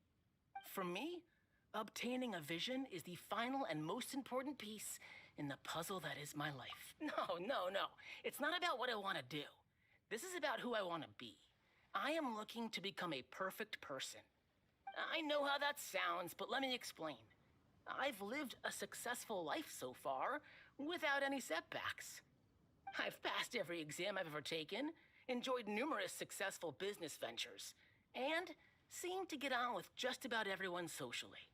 For me, obtaining a vision is the final and most important piece in the puzzle that is my life. No. It's not about what I want to do. This is about who I want to be. I am looking to become a perfect person. I know how that sounds, but let me explain. I've lived a successful life so far, without any setbacks. I've passed every exam I've ever taken, enjoyed numerous successful business ventures, and seem to get on with just about everyone socially.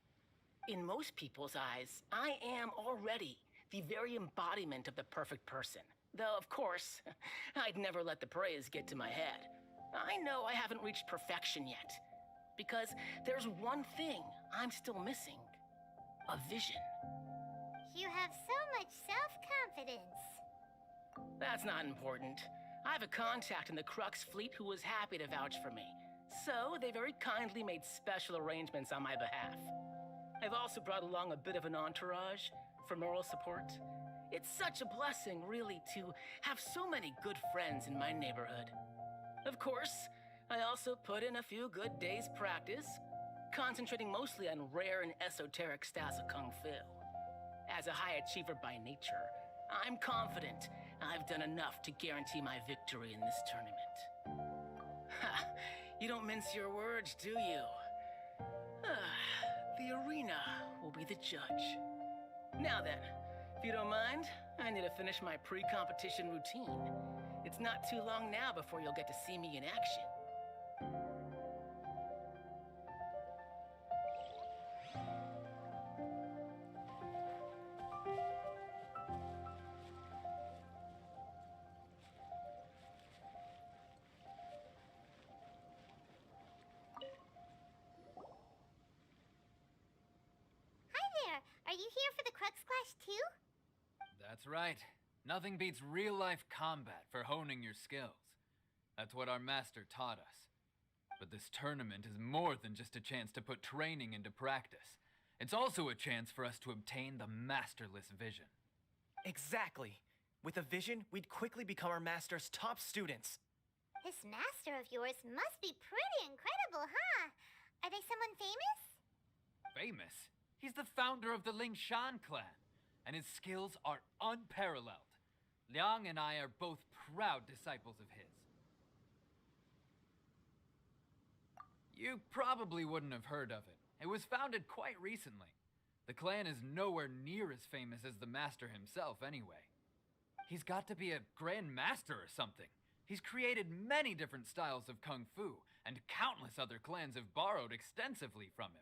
In most people's eyes, I am already the very embodiment of the perfect person. Though, of course, I'd never let the praise get to my head. I know I haven't reached perfection yet, because there's one thing I'm still missing. A vision. You have so much self-confidence. That's not important. I have a contact in the Crux fleet who was happy to vouch for me, so they very kindly made special arrangements on my behalf. I've also brought along a bit of an entourage for moral support. It's such a blessing, really, to have so many good friends in my neighborhood. Of course, I also put in a few good days' practice, concentrating mostly on rare and esoteric styles of Kung Fu. As a high achiever by nature, I'm confident I've done enough to guarantee my victory in this tournament. Ha! You don't mince your words, do you? The arena will be the judge. Now then, if you don't mind, I need to finish my pre-competition routine. It's not too long now before you'll get to see me in action. Are you here for the Crux Clash too? That's right. Nothing beats real-life combat for honing your skills. That's what our master taught us. But this tournament is more than just a chance to put training into practice. It's also a chance for us to obtain the masterless vision. Exactly. With a vision, we'd quickly become our master's top students. This master of yours must be pretty incredible, huh? Are they someone famous? Famous? He's the founder of the Lingshan clan, and his skills are unparalleled. Liang and I are both proud disciples of his. You probably wouldn't have heard of it. It was founded quite recently. The clan is nowhere near as famous as the master himself, anyway. He's got to be a grand master or something. He's created many different styles of Kung Fu, and countless other clans have borrowed extensively from him.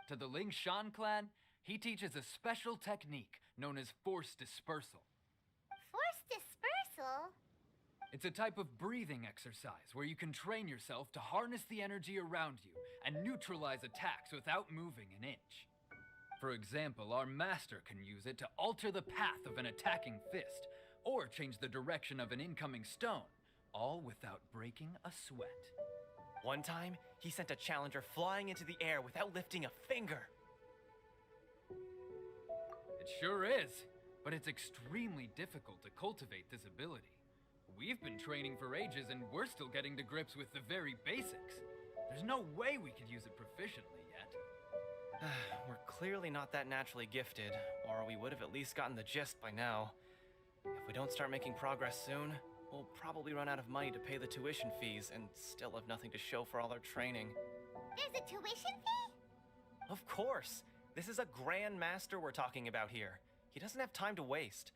To the Lingshan clan, he teaches a special technique known as force dispersal. Force dispersal? It's a type of breathing exercise where you can train yourself to harness the energy around you and neutralize attacks without moving an inch. For example, our master can use it to alter the path of an attacking fist, or change the direction of an incoming stone, all without breaking a sweat. One time, he sent a challenger flying into the air without lifting a finger. It sure is, but it's extremely difficult to cultivate this ability. We've been training for ages and we're still getting to grips with the very basics. There's no way we could use it proficiently yet. We're clearly not that naturally gifted, or we would have at least gotten the gist by now. If we don't start making progress soon, we'll probably run out of money to pay the tuition fees and still have nothing to show for all our training. There's a tuition fee? Of course! This is a Grand Master we're talking about here. He doesn't have time to waste.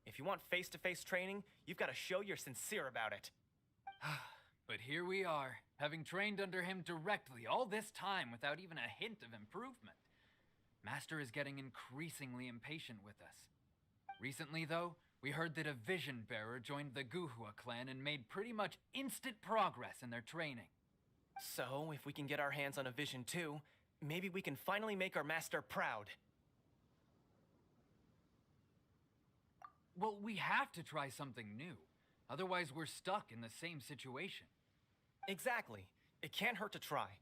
If you want face-to-face training, you've got to show you're sincere about it. But here we are, having trained under him directly all this time without even a hint of improvement. Master is getting increasingly impatient with us. Recently, though, we heard that a Vision Bearer joined the Guhua clan and made pretty much instant progress in their training. So, if we can get our hands on a Vision too, maybe we can finally make our master proud. Well, we have to try something new. Otherwise, we're stuck in the same situation. Exactly. It can't hurt to try.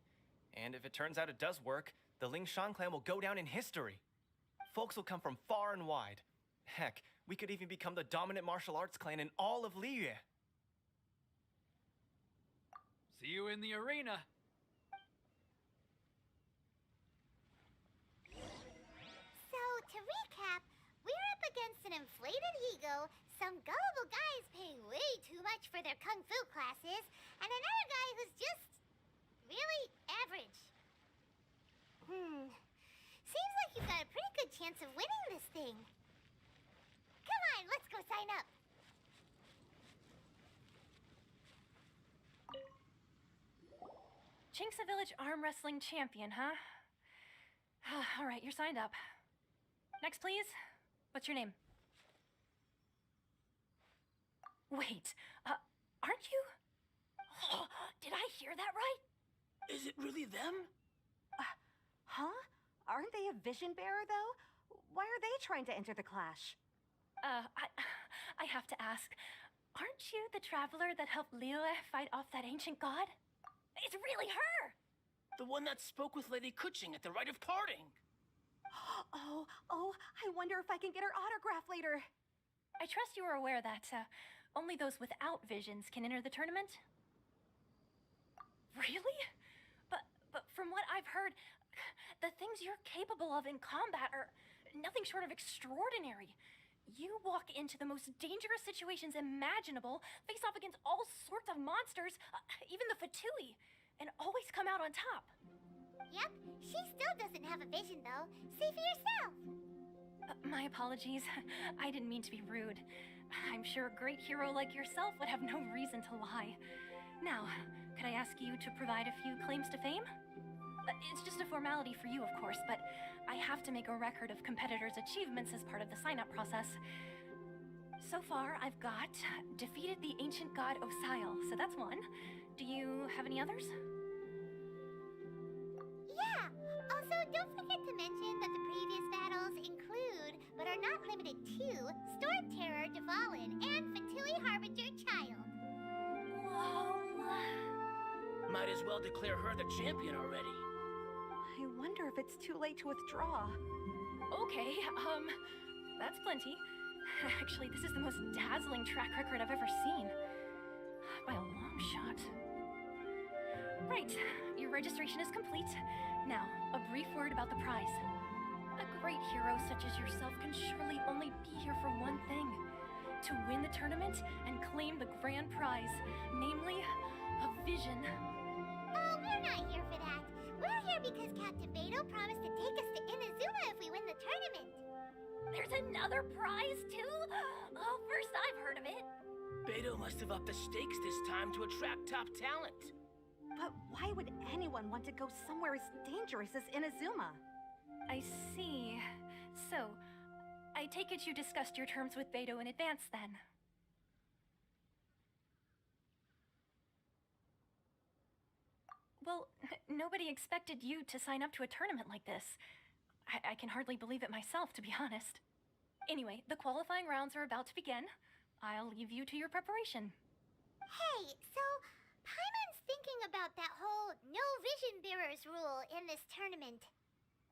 And if it turns out it does work, the Ling Shan clan will go down in history. Folks will come from far and wide. Heck, we could even become the dominant martial arts clan in all of Liyue. See you in the arena. So, to recap, we're up against an inflated ego, some gullible guys paying way too much for their kung fu classes, and another guy who's just really average. Seems like you've got a pretty good chance of winning this thing. Come on, let's go sign up. Chinksa Village Arm Wrestling Champion, huh? All right, you're signed up. Next, please. What's your name? Wait, aren't you? Did I hear that right? Is it really them? Huh? Aren't they a vision bearer, though? Why are they trying to enter the clash? I have to ask, aren't you the traveler that helped Liyue fight off that ancient god? It's really her! The one that spoke with Lady Kuching at the rite of parting. Oh, I wonder if I can get her autograph later. I trust you are aware that only those without visions can enter the tournament? Really? But from what I've heard, the things you're capable of in combat are nothing short of extraordinary. You walk into the most dangerous situations imaginable, face off against all sorts of monsters, even the Fatui, and always come out on top. Yep, she still doesn't have a vision, though. See for yourself. My apologies. I didn't mean to be rude. I'm sure a great hero like yourself would have no reason to lie. Now, could I ask you to provide a few claims to fame? It's just a formality for you, of course, but I have to make a record of competitors' achievements as part of the sign-up process. So far, I've got defeated the ancient god Osail, so that's one. Do you have any others? Yeah! Also, don't forget to mention that the previous battles include, but are not limited to, Storm Terror Dvalin and Fatui Harbinger Child. Whoa! Might as well declare her the champion already. I wonder if it's too late to withdraw. Okay, that's plenty. Actually, this is the most dazzling track record I've ever seen. By a long shot. Right, your registration is complete. Now, a brief word about the prize. A great hero such as yourself can surely only be here for one thing. To win the tournament and claim the grand prize, namely, a vision. Oh, we're not here for that. We're here because Captain Beto promised to take us to Inazuma if we win the tournament. There's another prize, too? Oh, first I've heard of it. Beto must have upped the stakes this time to attract top talent. But why would anyone want to go somewhere as dangerous as Inazuma? I see. So, I take it you discussed your terms with Beto in advance, then? Well, nobody expected you to sign up to a tournament like this. I can hardly believe it myself, to be honest. Anyway, the qualifying rounds are about to begin. I'll leave you to your preparation. Hey, so Paimon's thinking about that whole no vision bearers rule in this tournament.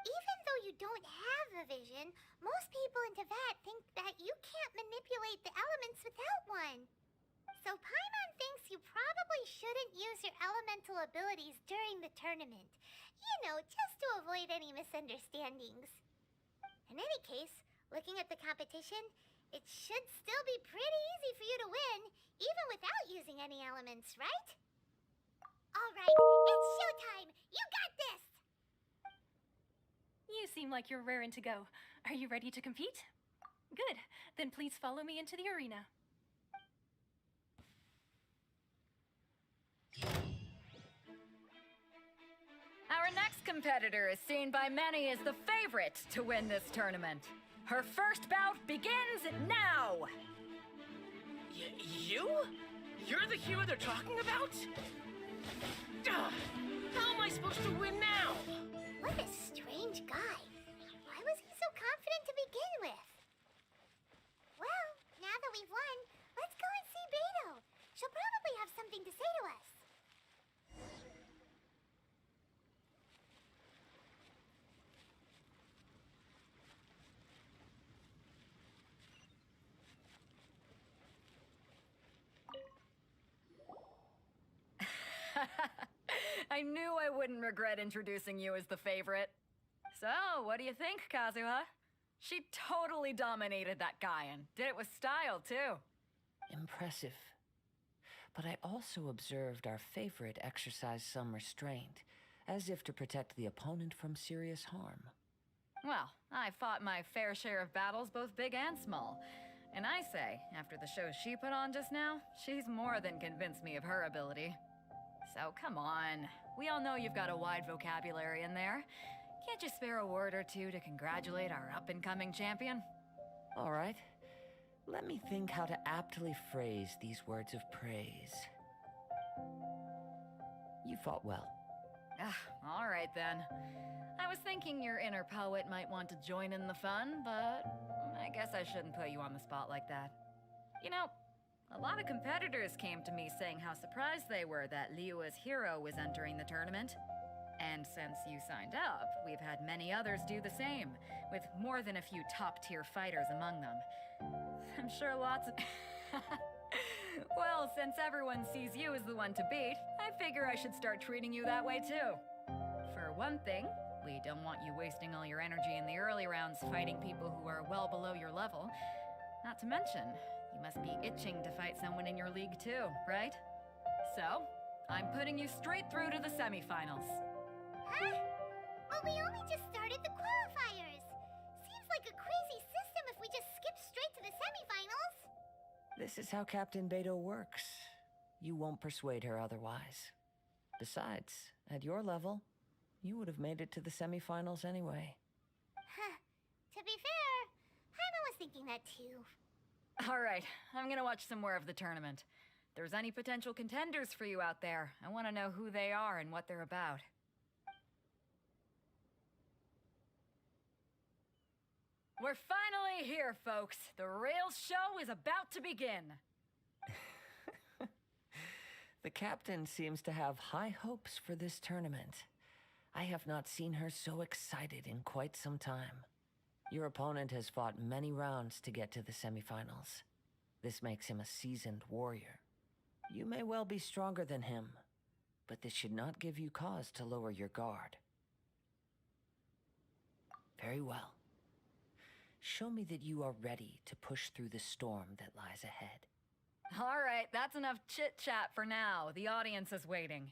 Even though you don't have a vision, most people in Teyvat think that you can't manipulate the elements without one. So Paimon thinks you probably shouldn't use your elemental abilities during the tournament. You know, just to avoid any misunderstandings. In any case, looking at the competition, it should still be pretty easy for you to win, even without using any elements, right? Alright, it's showtime! You got this! You seem like you're raring to go. Are you ready to compete? Good. Then please follow me into the arena. Our next competitor is seen by many as the favorite to win this tournament. Her first bout begins now! You? You're the hero they're talking about? Ugh, how am I supposed to win now? What a strange guy. Why was he so confident to begin with? Well, now that we've won, let's go and see Beto. She'll probably have something to say to us. I knew I wouldn't regret introducing you as the favorite. So, what do you think, Kazuha? She totally dominated that guy and did it with style, too. Impressive. But I also observed our favorite exercise some restraint, as if to protect the opponent from serious harm. Well, I fought my fair share of battles, both big and small. And I say, after the show she put on just now, she's more than convinced me of her ability. So come on, we all know you've got a wide vocabulary in there. Can't you spare a word or two to congratulate our up-and-coming champion? All right. Let me think how to aptly phrase these words of praise. You fought well. All right then. I was thinking your inner poet might want to join in the fun, but I guess I shouldn't put you on the spot like that. You know, a lot of competitors came to me saying how surprised they were that Liyue's hero was entering the tournament. And since you signed up, we've had many others do the same, with more than a few top-tier fighters among them. I'm sure lots of... Well, since everyone sees you as the one to beat, I figure I should start treating you that way too. For one thing, we don't want you wasting all your energy in the early rounds fighting people who are well below your level. Not to mention, you must be itching to fight someone in your league too, right? So, I'm putting you straight through to the semifinals. Huh? But we only just started the qualifiers. Seems like a crazy system if we just skip straight to the semifinals. This is how Captain Beto works. You won't persuade her otherwise. Besides, at your level, you would have made it to the semifinals anyway. Huh. To be fair, Paimon was thinking that too. All right, I'm gonna watch some more of the tournament. If there's any potential contenders for you out there, I want to know who they are and what they're about. We're finally here, folks. The real show is about to begin. The captain seems to have high hopes for this tournament. I have not seen her so excited in quite some time. Your opponent has fought many rounds to get to the semifinals. This makes him a seasoned warrior. You may well be stronger than him, but this should not give you cause to lower your guard. Very well. Show me that you are ready to push through the storm that lies ahead. All right, that's enough chit-chat for now. The audience is waiting.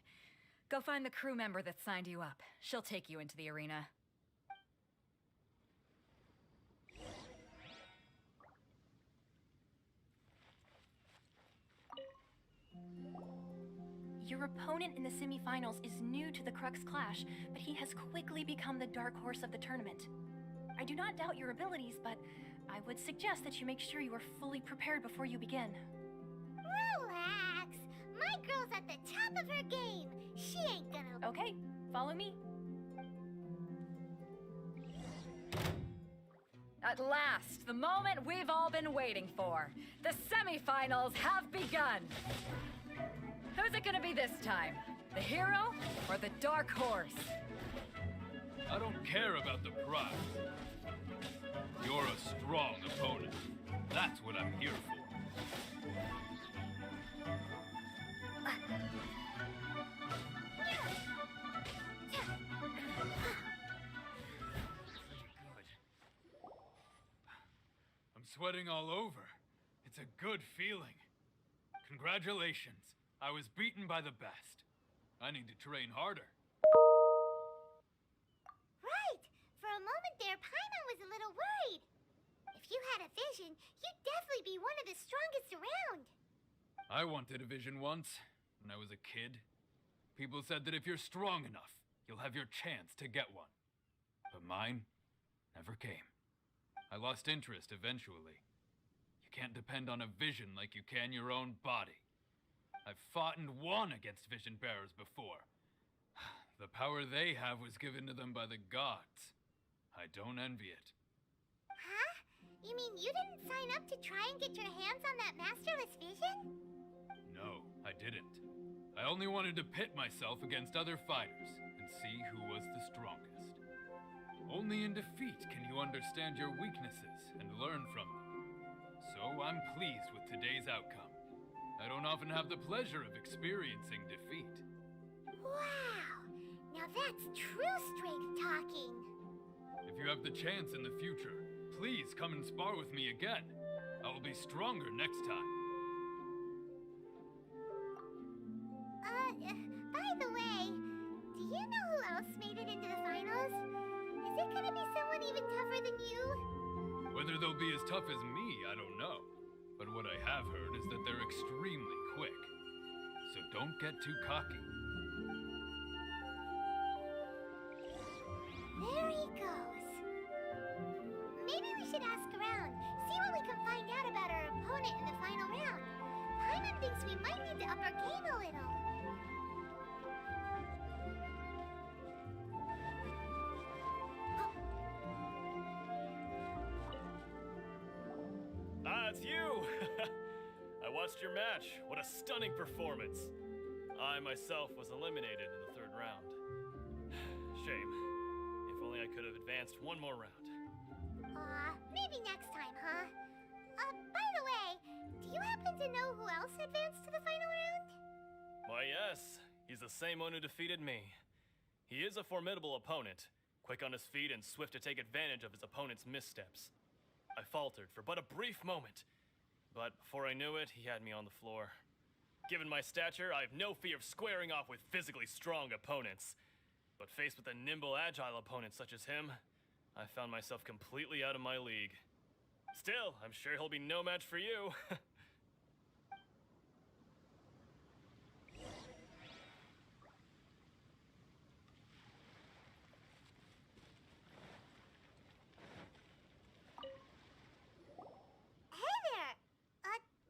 Go find the crew member that signed you up. She'll take you into the arena. Your opponent in the semifinals is new to the Crux Clash, but he has quickly become the dark horse of the tournament. I do not doubt your abilities, but I would suggest that you make sure you are fully prepared before you begin. Relax. My girl's at the top of her game. She ain't gonna... Okay, follow me. At last, the moment we've all been waiting for. The semifinals have begun. Who's it gonna be this time? The hero or the dark horse? I don't care about the prize. You're a strong opponent. That's what I'm here for. I'm sweating all over. It's a good feeling. Congratulations. I was beaten by the best. I need to train harder. Right! For a moment there, Paimon was a little worried. If you had a vision, you'd definitely be one of the strongest around. I wanted a vision once, when I was a kid. People said that if you're strong enough, you'll have your chance to get one. But mine never came. I lost interest eventually. You can't depend on a vision like you can your own body. I've fought and won against vision bearers before. The power they have was given to them by the gods. I don't envy it. Huh? You mean you didn't sign up to try and get your hands on that masterless vision? No, I didn't. I only wanted to pit myself against other fighters and see who was the strongest. Only in defeat can you understand your weaknesses and learn from them. So I'm pleased with today's outcome. I don't often have the pleasure of experiencing defeat. Wow! Now that's true strength talking. If you have the chance in the future, please come and spar with me again. I will be stronger next time. By the way, do you know who else made it into the finals? Is it gonna be someone even tougher than you? Whether they'll be as tough as me, I don't know. But what I have heard is that they're extremely quick. So don't get too cocky. There he goes. Maybe we should ask around, see what we can find out about our opponent in the final round. Paimon thinks we might need to up our game a little. Ah, it's you! I watched your match. What a stunning performance. I myself was eliminated in the third round. Shame. If only I could have advanced one more round. Maybe next time, huh? By the way, do you happen to know who else advanced to the final round? Why, yes. He's the same one who defeated me. He is a formidable opponent, quick on his feet and swift to take advantage of his opponent's missteps. I faltered for but a brief moment, but before I knew it, he had me on the floor. Given my stature, I have no fear of squaring off with physically strong opponents. But faced with a nimble, agile opponent such as him, I found myself completely out of my league. Still, I'm sure he'll be no match for you.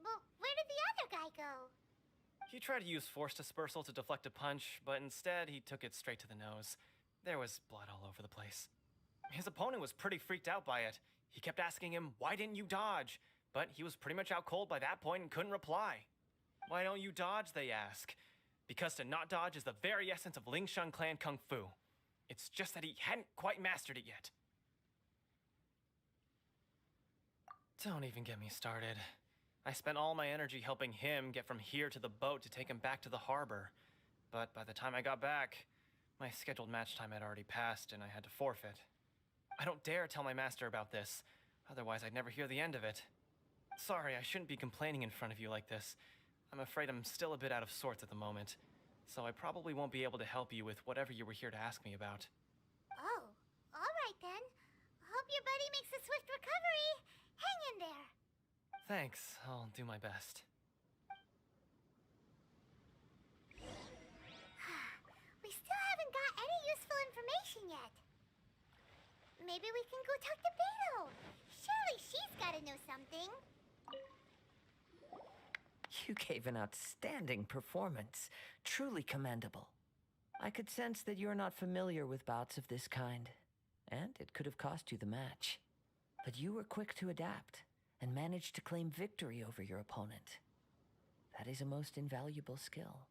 Well, where did the other guy go? He tried to use force dispersal to deflect a punch, but instead he took it straight to the nose. There was blood all over the place. His opponent was pretty freaked out by it. He kept asking him, "Why didn't you dodge?" But he was pretty much out cold by that point and couldn't reply. "Why don't you dodge?" they ask. Because to not dodge is the very essence of Lingshan clan kung fu. It's just that he hadn't quite mastered it yet. Don't even get me started. I spent all my energy helping him get from here to the boat to take him back to the harbor. But by the time I got back, my scheduled match time had already passed and I had to forfeit. I don't dare tell my master about this, otherwise I'd never hear the end of it. Sorry, I shouldn't be complaining in front of you like this. I'm afraid I'm still a bit out of sorts at the moment, so I probably won't be able to help you with whatever you were here to ask me about. Oh, all right then. Hope your buddy makes a swift recovery. Hang in there. Thanks, I'll do my best. We still haven't got any useful information yet. Maybe we can go talk to Beto. Surely she's gotta know something. You gave an outstanding performance. Truly commendable. I could sense that you're not familiar with bouts of this kind, and it could have cost you the match. But you were quick to adapt, and managed to claim victory over your opponent. That is a most invaluable skill.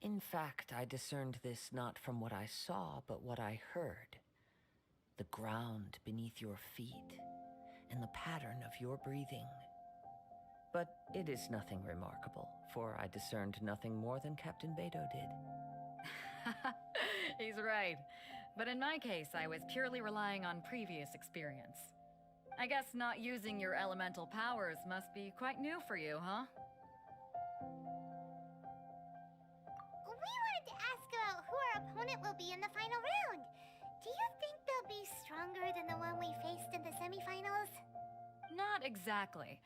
In fact, I discerned this not from what I saw, but what I heard. The ground beneath your feet, and the pattern of your breathing. But it is nothing remarkable, for I discerned nothing more than Captain Beto did. He's right. But in my case, I was purely relying on previous experience. I guess not using your elemental powers must be quite new for you, huh? We wanted to ask about who our opponent will be in the final round. Do you think they'll be stronger than the one we faced in the semifinals? Not exactly.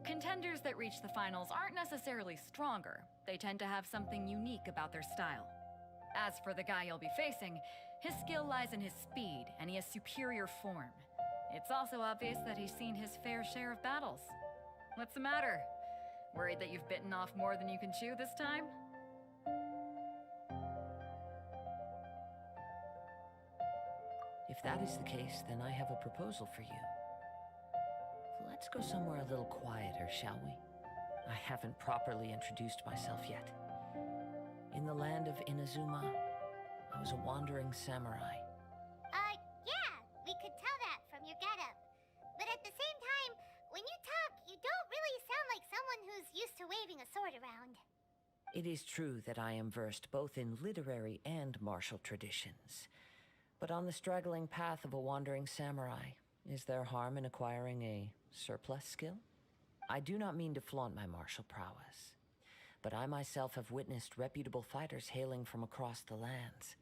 Contenders that reach the finals aren't necessarily stronger. They tend to have something unique about their style. As for the guy you'll be facing, his skill lies in his speed, and he has superior form. It's also obvious that he's seen his fair share of battles. What's the matter? Worried that you've bitten off more than you can chew this time? If that is the case, then I have a proposal for you. Let's go somewhere a little quieter, shall we? I haven't properly introduced myself yet. In the land of Inazuma, I was a wandering samurai. Yeah, we could tell that from your getup. But at the same time, when you talk, you don't really sound like someone who's used to waving a sword around. It is true that I am versed both in literary and martial traditions. But on the straggling path of a wandering samurai, is there harm in acquiring a surplus skill? I do not mean to flaunt my martial prowess, but I myself have witnessed reputable fighters hailing from across the lands.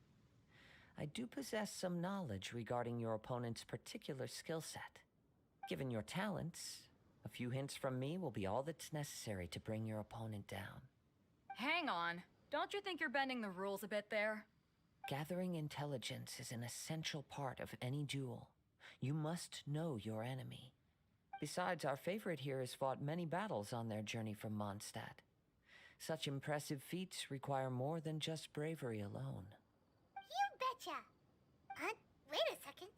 I do possess some knowledge regarding your opponent's particular skill set. Given your talents, a few hints from me will be all that's necessary to bring your opponent down. Hang on. Don't you think you're bending the rules a bit there? Gathering intelligence is an essential part of any duel. You must know your enemy. Besides, our favorite here has fought many battles on their journey from Mondstadt. Such impressive feats require more than just bravery alone. You betcha! Wait a second.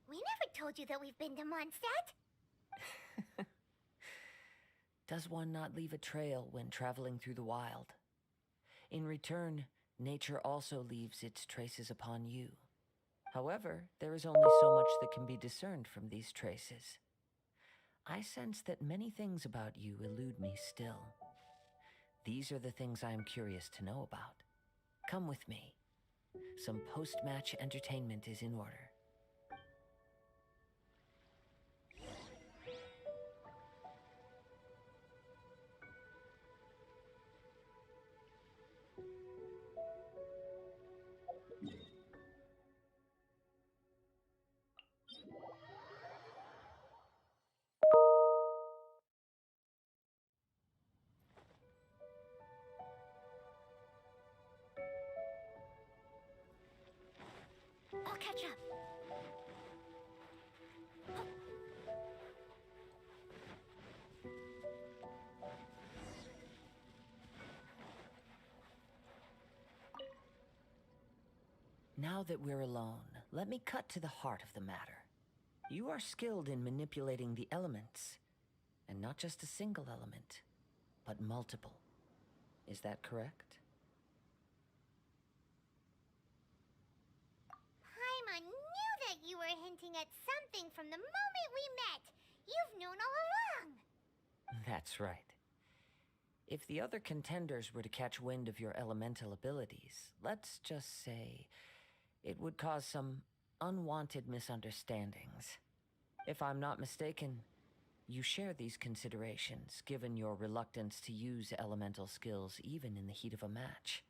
We never told you that we've been to Mondstadt. Does one not leave a trail when traveling through the wild? In return, nature also leaves its traces upon you. However, there is only so much that can be discerned from these traces. I sense that many things about you elude me still. These are the things I am curious to know about. Come with me. Some post-match entertainment is in order. I'll catch up. Now that we're alone, let me cut to the heart of the matter. You are skilled in manipulating the elements, and not just a single element, but multiple. Is that correct? Paimon knew that you were hinting at something from the moment we met. You've known all along. That's right. If the other contenders were to catch wind of your elemental abilities, let's just say, it would cause some unwanted misunderstandings. If I'm not mistaken, you share these considerations, given your reluctance to use elemental skills even in the heat of a match.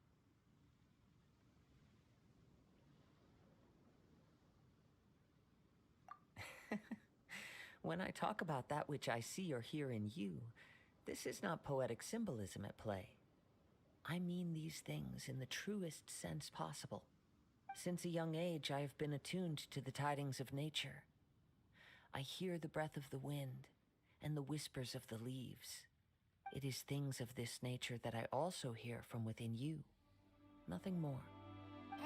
When I talk about that which I see or hear in you, this is not poetic symbolism at play. I mean these things in the truest sense possible. Since a young age, I have been attuned to the tidings of nature. I hear the breath of the wind and the whispers of the leaves. It is things of this nature that I also hear from within you. Nothing more.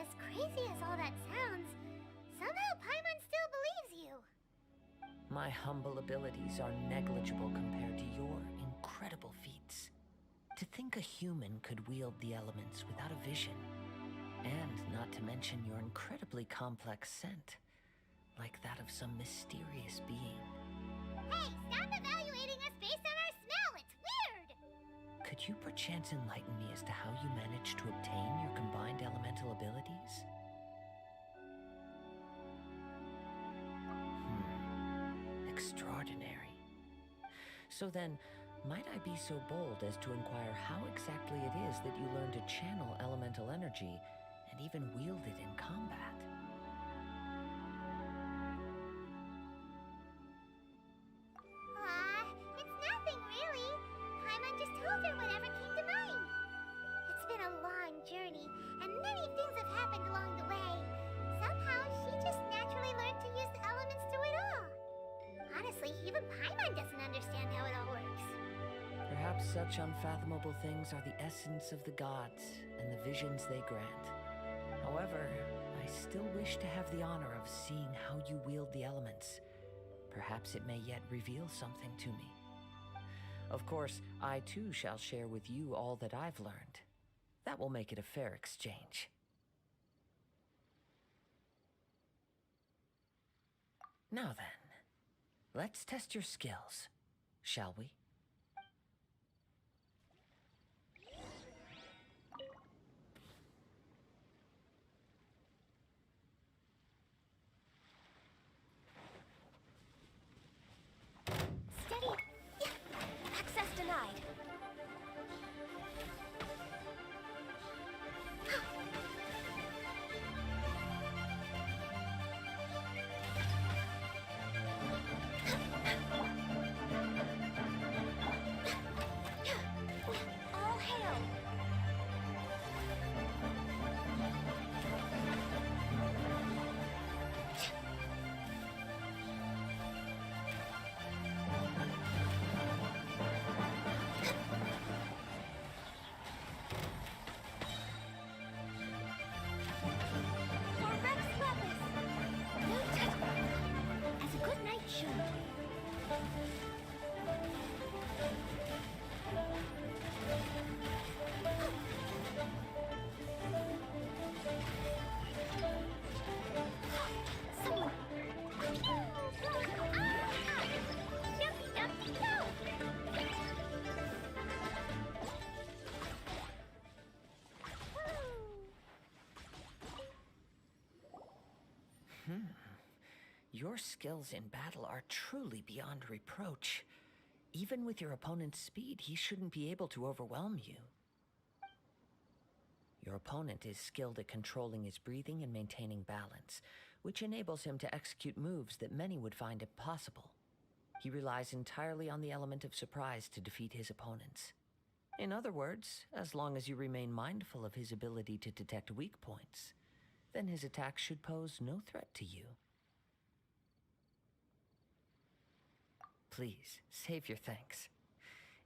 As crazy as all that sounds, somehow Paimon still believes you. My humble abilities are negligible compared to your incredible feats. To think think a human could wield the elements without a vision. And not to mention your incredibly complex scent, like that of some mysterious being. Hey, stop evaluating us based on our smell! It's weird! Could you perchance enlighten me as to how you managed to obtain your combined elemental abilities? Extraordinary. So then, might I be so bold as to inquire how exactly it is that you learned to channel elemental energy and even wield it in combat? It's nothing really. Paimon just told her whatever came to mind. It's been a long journey, and many things have happened along the way. Somehow, she just naturally learned to use the elements through it all. Honestly, even Paimon doesn't understand how it all works. Perhaps such unfathomable things are the essence of the gods and the visions they grant. However, I still wish to have the honor of seeing how you wield the elements. Perhaps it may yet reveal something to me. Of course, I too shall share with you all that I've learned. That will make it a fair exchange. Now then, let's test your skills, shall we? Steady! Access denied. All hail! For Rex Weapons! Noted! As a good knight should. Someone. Your skills in battle are truly beyond reproach. Even with your opponent's speed, he shouldn't be able to overwhelm you. Your opponent is skilled at controlling his breathing and maintaining balance, which enables him to execute moves that many would find impossible. He relies entirely on the element of surprise to defeat his opponents. In other words, as long as you remain mindful of his ability to detect weak points, then his attacks should pose no threat to you. Please, save your thanks.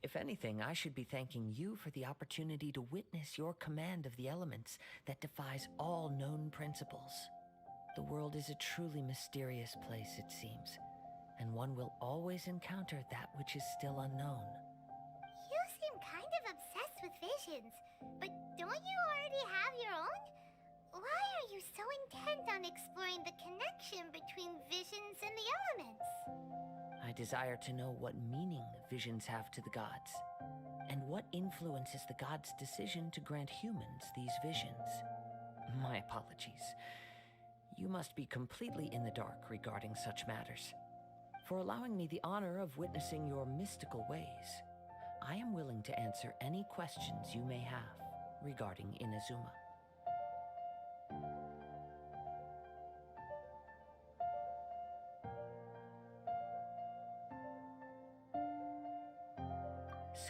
If anything, I should be thanking you for the opportunity to witness your command of the elements that defies all known principles. The world is a truly mysterious place, it seems, and one will always encounter that which is still unknown. You seem kind of obsessed with visions, but don't you already have your own? Why are you so intent on exploring the connection between visions and the elements? I desire to know what meaning visions have to the gods, and what influences the gods' decision to grant humans these visions. My apologies. You must be completely in the dark regarding such matters. For allowing me the honor of witnessing your mystical ways, I am willing to answer any questions you may have regarding Inazuma.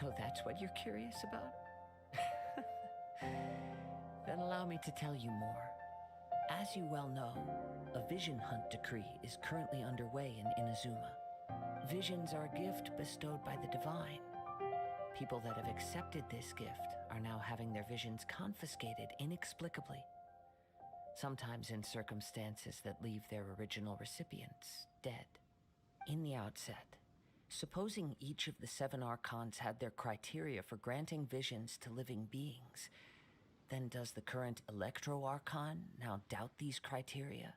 So that's what you're curious about? Then allow me to tell you more. As you well know, a vision hunt decree is currently underway in Inazuma. Visions are a gift bestowed by the divine. People that have accepted this gift are now having their visions confiscated inexplicably, sometimes in circumstances that leave their original recipients dead. In the outset, Supposing each of the 7 archons had their criteria for granting visions to living beings, then does the current Electro Archon now doubt these criteria,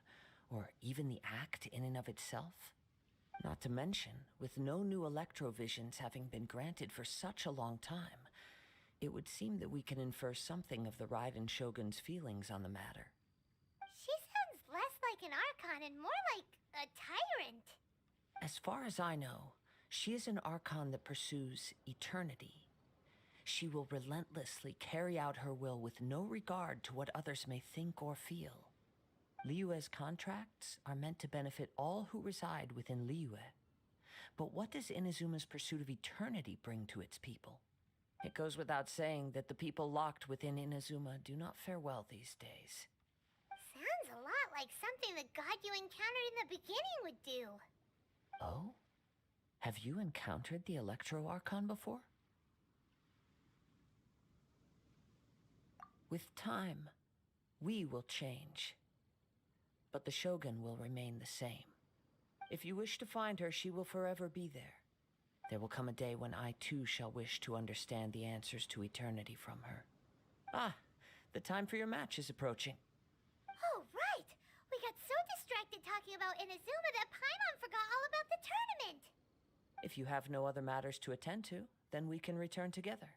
or even the act in and of itself? Not to mention, with no new Electrovisions having been granted for such a long time, it would seem that we can infer something of the Raiden Shogun's feelings on the matter. She sounds less like an Archon and more like a tyrant. As far as I know, she is an Archon that pursues eternity. She will relentlessly carry out her will with no regard to what others may think or feel. Liyue's contracts are meant to benefit all who reside within Liyue. But what does Inazuma's pursuit of eternity bring to its people? It goes without saying that the people locked within Inazuma do not fare well these days. Sounds a lot like something the god you encountered in the beginning would do. Oh? Have you encountered the Electro Archon before? With time, we will change. But the Shogun will remain the same. If you wish to find her, she will forever be there. There will come a day when I too shall wish to understand the answers to eternity from her. Ah, the time for your match is approaching. Oh, right! We got so distracted talking about Inazuma that Paimon forgot all about the tournament! If you have no other matters to attend to, then we can return together.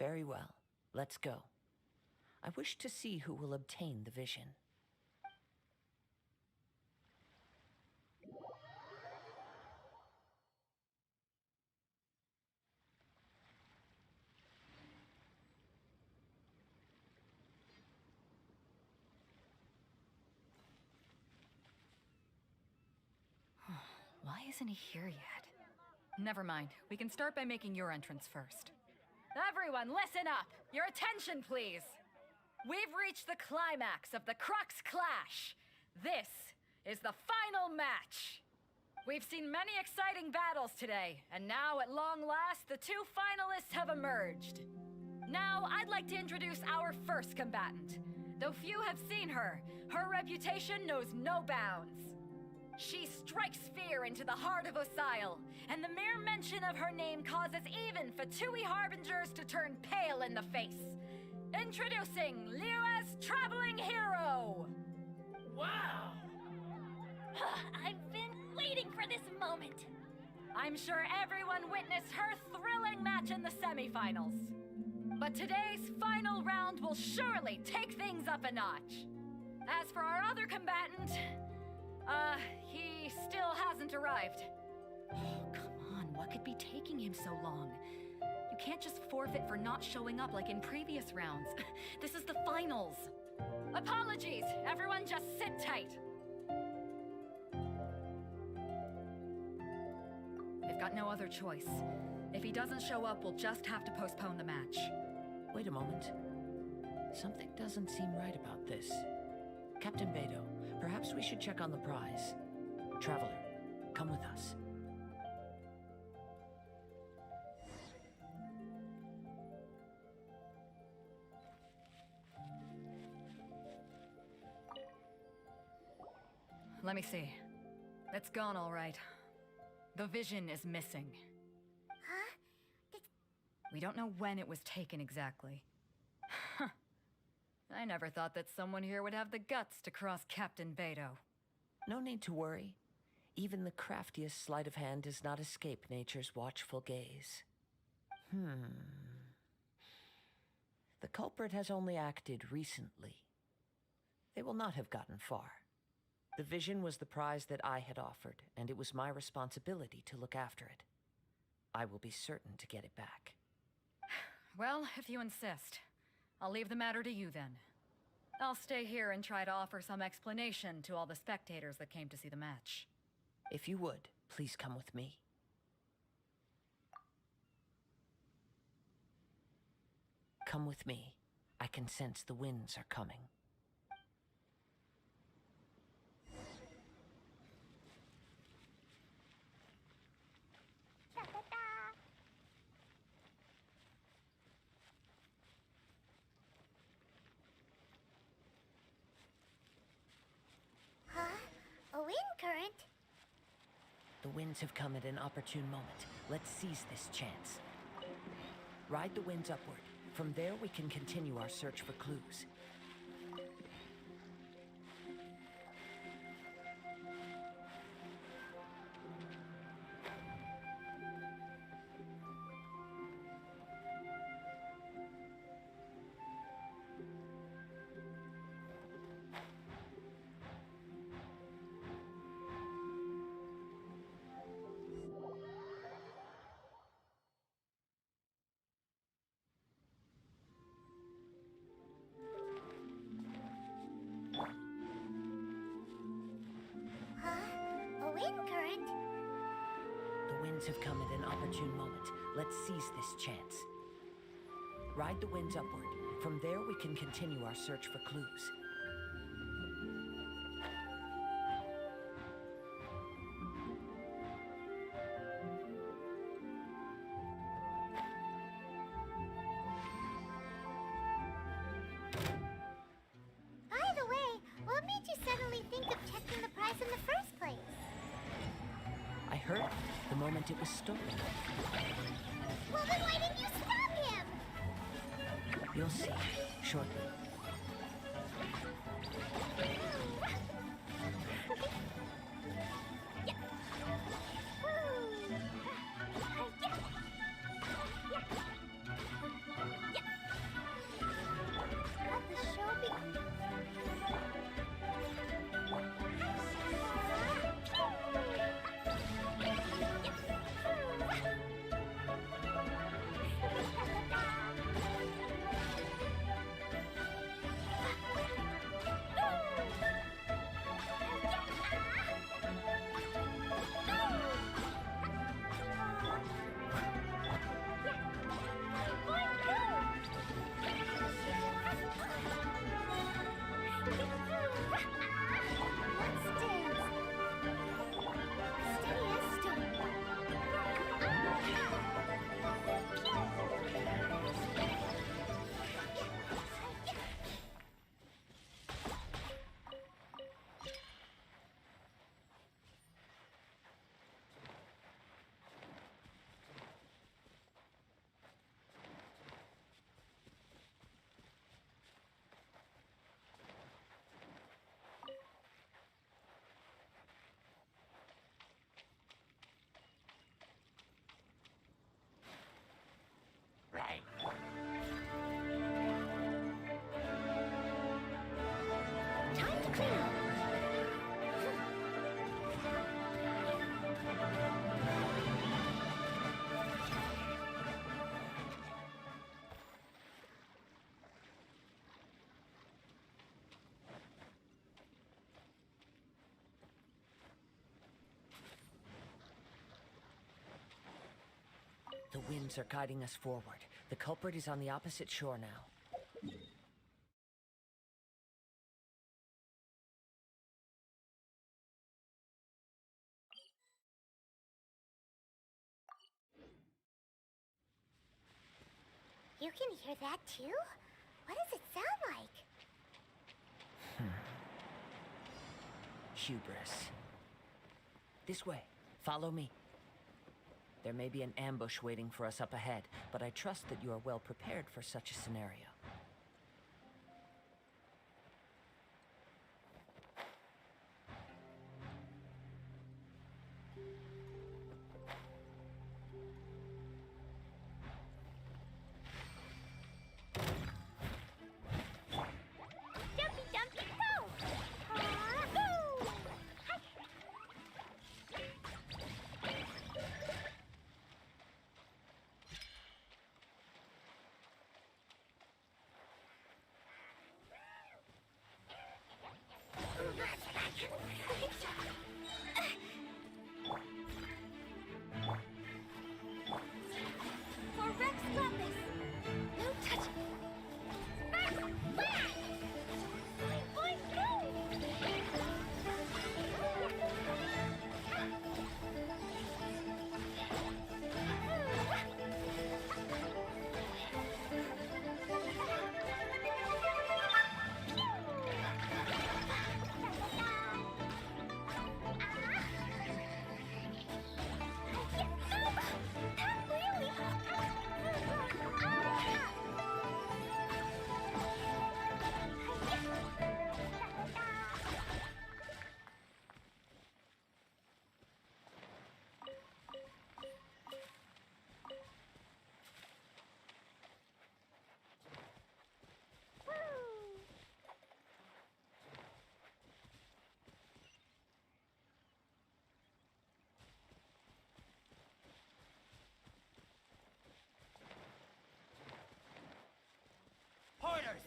Very well. Let's go. I wish to see who will obtain the vision. Why isn't he here yet? Never mind. We can start by making your entrance first. Everyone, listen up! Your attention, please! We've reached the climax of the Crux Clash! This is the final match! We've seen many exciting battles today, and now, at long last, the 2 finalists have emerged. Now, I'd like to introduce our first combatant. Though few have seen her, her reputation knows no bounds. She strikes fear into the heart of Osile, and the mere mention of her name causes even Fatui Harbingers to turn pale in the face. Introducing Liyue's traveling hero! Wow! I've been waiting for this moment. I'm sure everyone witnessed her thrilling match in the semifinals. But today's final round will surely take things up a notch. As for our other combatant, he still hasn't arrived. Oh, come on, what could be taking him so long? You can't just forfeit for not showing up like in previous rounds. This is the finals. Apologies, everyone just sit tight. They've got no other choice. If he doesn't show up, we'll just have to postpone the match. Wait a moment. Something doesn't seem right about this. Captain Beto, perhaps we should check on the prize. Traveler, come with us. Let me see. It's gone all right. The vision is missing. Huh? We don't know when it was taken exactly. I never thought that someone here would have the guts to cross Captain Beto. No need to worry. Even the craftiest sleight of hand does not escape nature's watchful gaze. The culprit has only acted recently. They will not have gotten far. The vision was the prize that I had offered, and it was my responsibility to look after it. I will be certain to get it back. Well, if you insist. I'll leave the matter to you then. I'll stay here and try to offer some explanation to all the spectators that came to see the match. If you would, please come with me. Come with me. I can sense the winds are coming. Huh? The winds have come at an opportune moment. Let's seize this chance. Ride the winds upward. From there, we can continue our search for clues. Have come at an opportune moment. Let's seize this chance. Ride the winds upward. From there, we can continue our search for clues. By the way, what made you suddenly think of checking the prize in the first place? I heard it the moment it was stolen. Well, then why didn't you stop him? You'll see shortly. The winds are guiding us forward. The culprit is on the opposite shore now. You can hear that too? What does it sound like? Hubris. This way. Follow me. There may be an ambush waiting for us up ahead, but I trust that you are well prepared for such a scenario.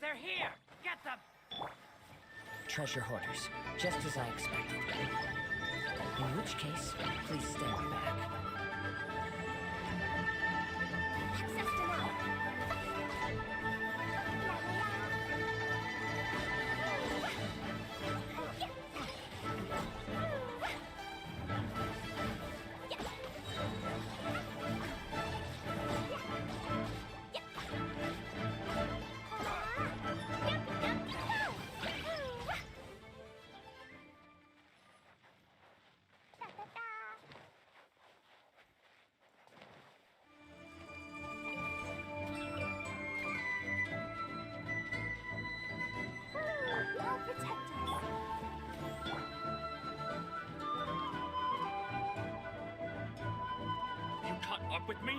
they're here! Get them! Treasure hoarders, just as I expected. In which case, please stand back. Access denied. You caught up with me?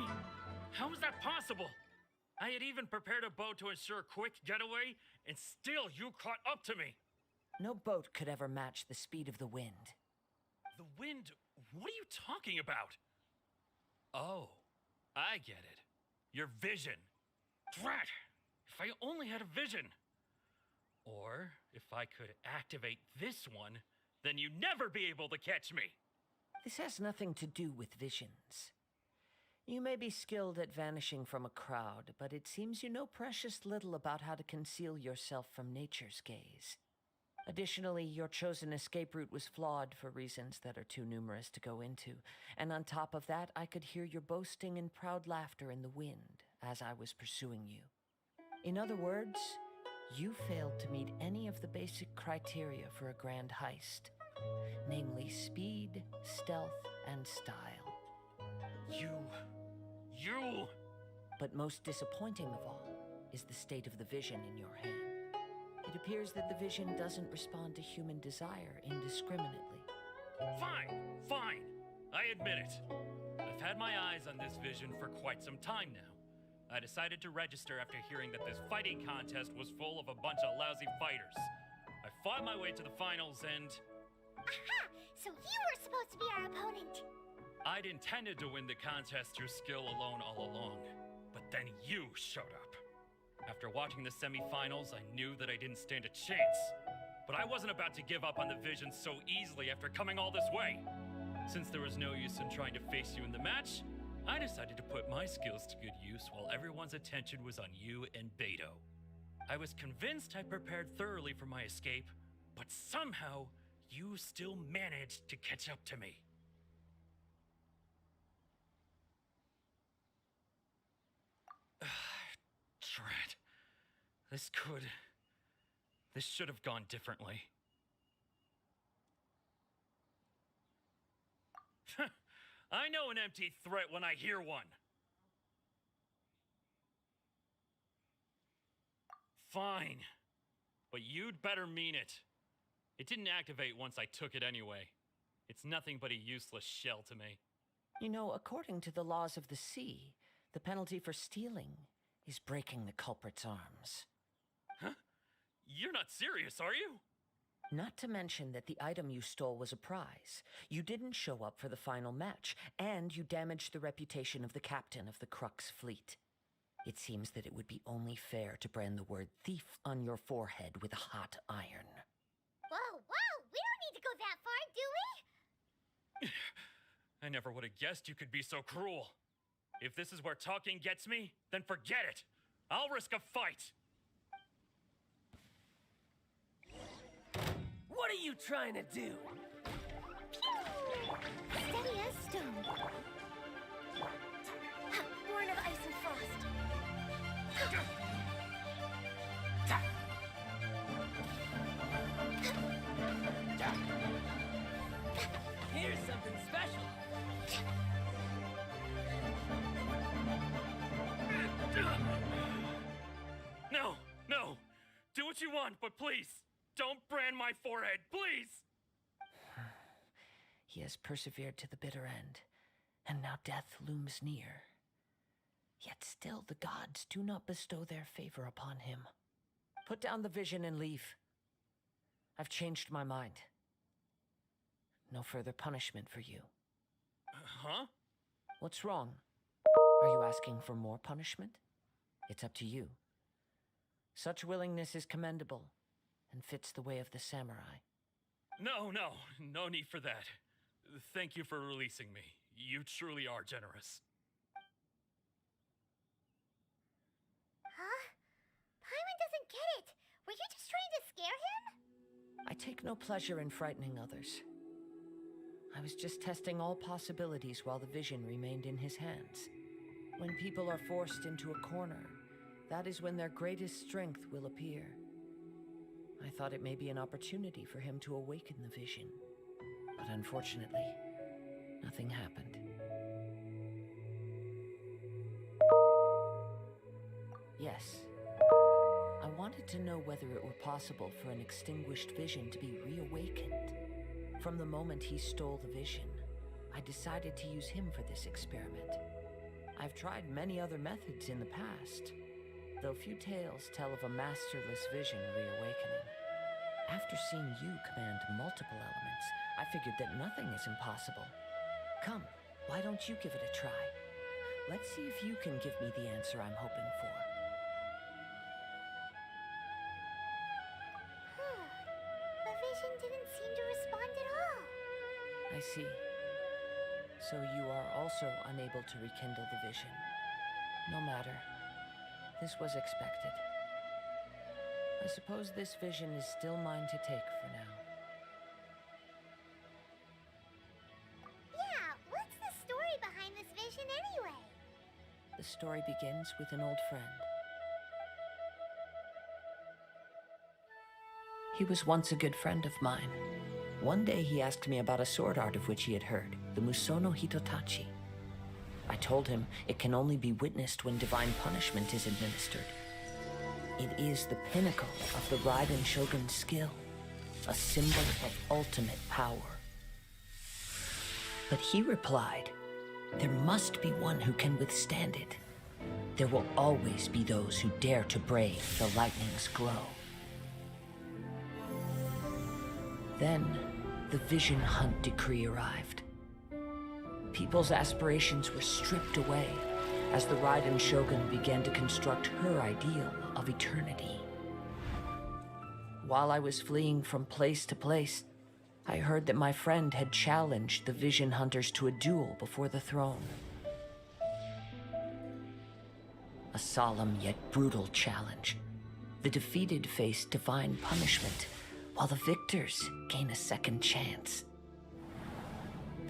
How is that possible? I had even prepared a boat to ensure a quick getaway, and still you caught up to me. No boat could ever match the speed of the wind. The wind? What are you talking about? Oh, I get it. Your vision. Drat! If I only had a vision. Or if I could activate this one, then you'd never be able to catch me. This has nothing to do with visions. You may be skilled at vanishing from a crowd, but it seems you know precious little about how to conceal yourself from nature's gaze. Additionally, your chosen escape route was flawed for reasons that are too numerous to go into, and on top of that, I could hear your boasting and proud laughter in the wind as I was pursuing you. In other words, you failed to meet any of the basic criteria for a grand heist, namely speed, stealth, and style. You... But most disappointing of all is the state of the vision in your hand. It appears that the vision doesn't respond to human desire indiscriminately. Fine. I admit it. I've had my eyes on this vision for quite some time now. I decided to register after hearing that this fighting contest was full of a bunch of lousy fighters. I fought my way to the finals and... Aha! So you were supposed to be our opponent. I'd intended to win the contest through skill alone all along, but then you showed up. After watching the semifinals, I knew that I didn't stand a chance. But I wasn't about to give up on the vision so easily after coming all this way. Since there was no use in trying to face you in the match, I decided to put my skills to good use while everyone's attention was on you and Beto. I was convinced I prepared thoroughly for my escape, but somehow you still managed to catch up to me. Drat. This should have gone differently. I know an empty threat when I hear one. Fine. But you'd better mean it. It didn't activate once I took it anyway. It's nothing but a useless shell to me. You know, according to the laws of the sea, the penalty for stealing is breaking the culprit's arms. Huh? You're not serious, are you? Not to mention that the item you stole was a prize. You didn't show up for the final match, and you damaged the reputation of the captain of the Crux fleet. It seems that it would be only fair to brand the word thief on your forehead with a hot iron. Whoa! We don't need to go that far, do we? I never would have guessed you could be so cruel. If this is where talking gets me, then forget it. I'll risk a fight. What are you trying to do? Steady as stone. Born of ice and frost. Here's something special. No. Do what you want, but please, don't brand my forehead, please! He has persevered to the bitter end, and now death looms near. Yet still the gods do not bestow their favor upon him. Put down the vision and leave. I've changed my mind. No further punishment for you. Huh? What's wrong? Are you asking for more punishment? It's up to you. Such willingness is commendable and fits the way of the samurai. No need for that. Thank you for releasing me. You truly are generous. Huh? Paimon doesn't get it. Were you just trying to scare him? I take no pleasure in frightening others. I was just testing all possibilities while the vision remained in his hands. When people are forced into a corner, that is when their greatest strength will appear. I thought it may be an opportunity for him to awaken the vision. But unfortunately, nothing happened. Yes. I wanted to know whether it were possible for an extinguished vision to be reawakened. From the moment he stole the vision, I decided to use him for this experiment. I've tried many other methods in the past, though few tales tell of a masterless vision reawakening. After seeing you command multiple elements, I figured that nothing is impossible. Come, why don't you give it a try? Let's see if you can give me the answer I'm hoping for. The vision didn't seem to respond at all. I see. So you are also unable to rekindle the vision. No matter. This was expected. I suppose this vision is still mine to take for now. Yeah, what's the story behind this vision anyway? The story begins with an old friend. He was once a good friend of mine. One day he asked me about a sword art of which he had heard, the Musono Hitotachi. I told him it can only be witnessed when divine punishment is administered. It is the pinnacle of the Raiden Shogun's skill, a symbol of ultimate power. But he replied, there must be one who can withstand it. There will always be those who dare to brave the lightning's glow. Then, the Vision Hunt decree arrived. People's aspirations were stripped away as the Raiden Shogun began to construct her ideal of eternity. While I was fleeing from place to place, I heard that my friend had challenged the Vision Hunters to a duel before the throne. A solemn yet brutal challenge. The defeated face divine punishment, while the victors gain a second chance.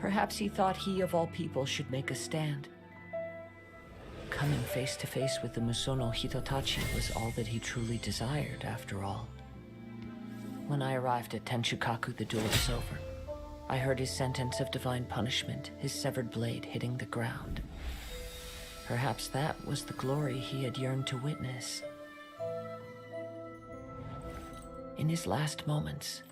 Perhaps he thought he of all people should make a stand. Coming face to face with the Musono Hitotachi was all that he truly desired, after all. When I arrived at Tenshukaku, the duel was over. I heard his sentence of divine punishment, his severed blade hitting the ground. Perhaps that was the glory he had yearned to witness. In his last moments,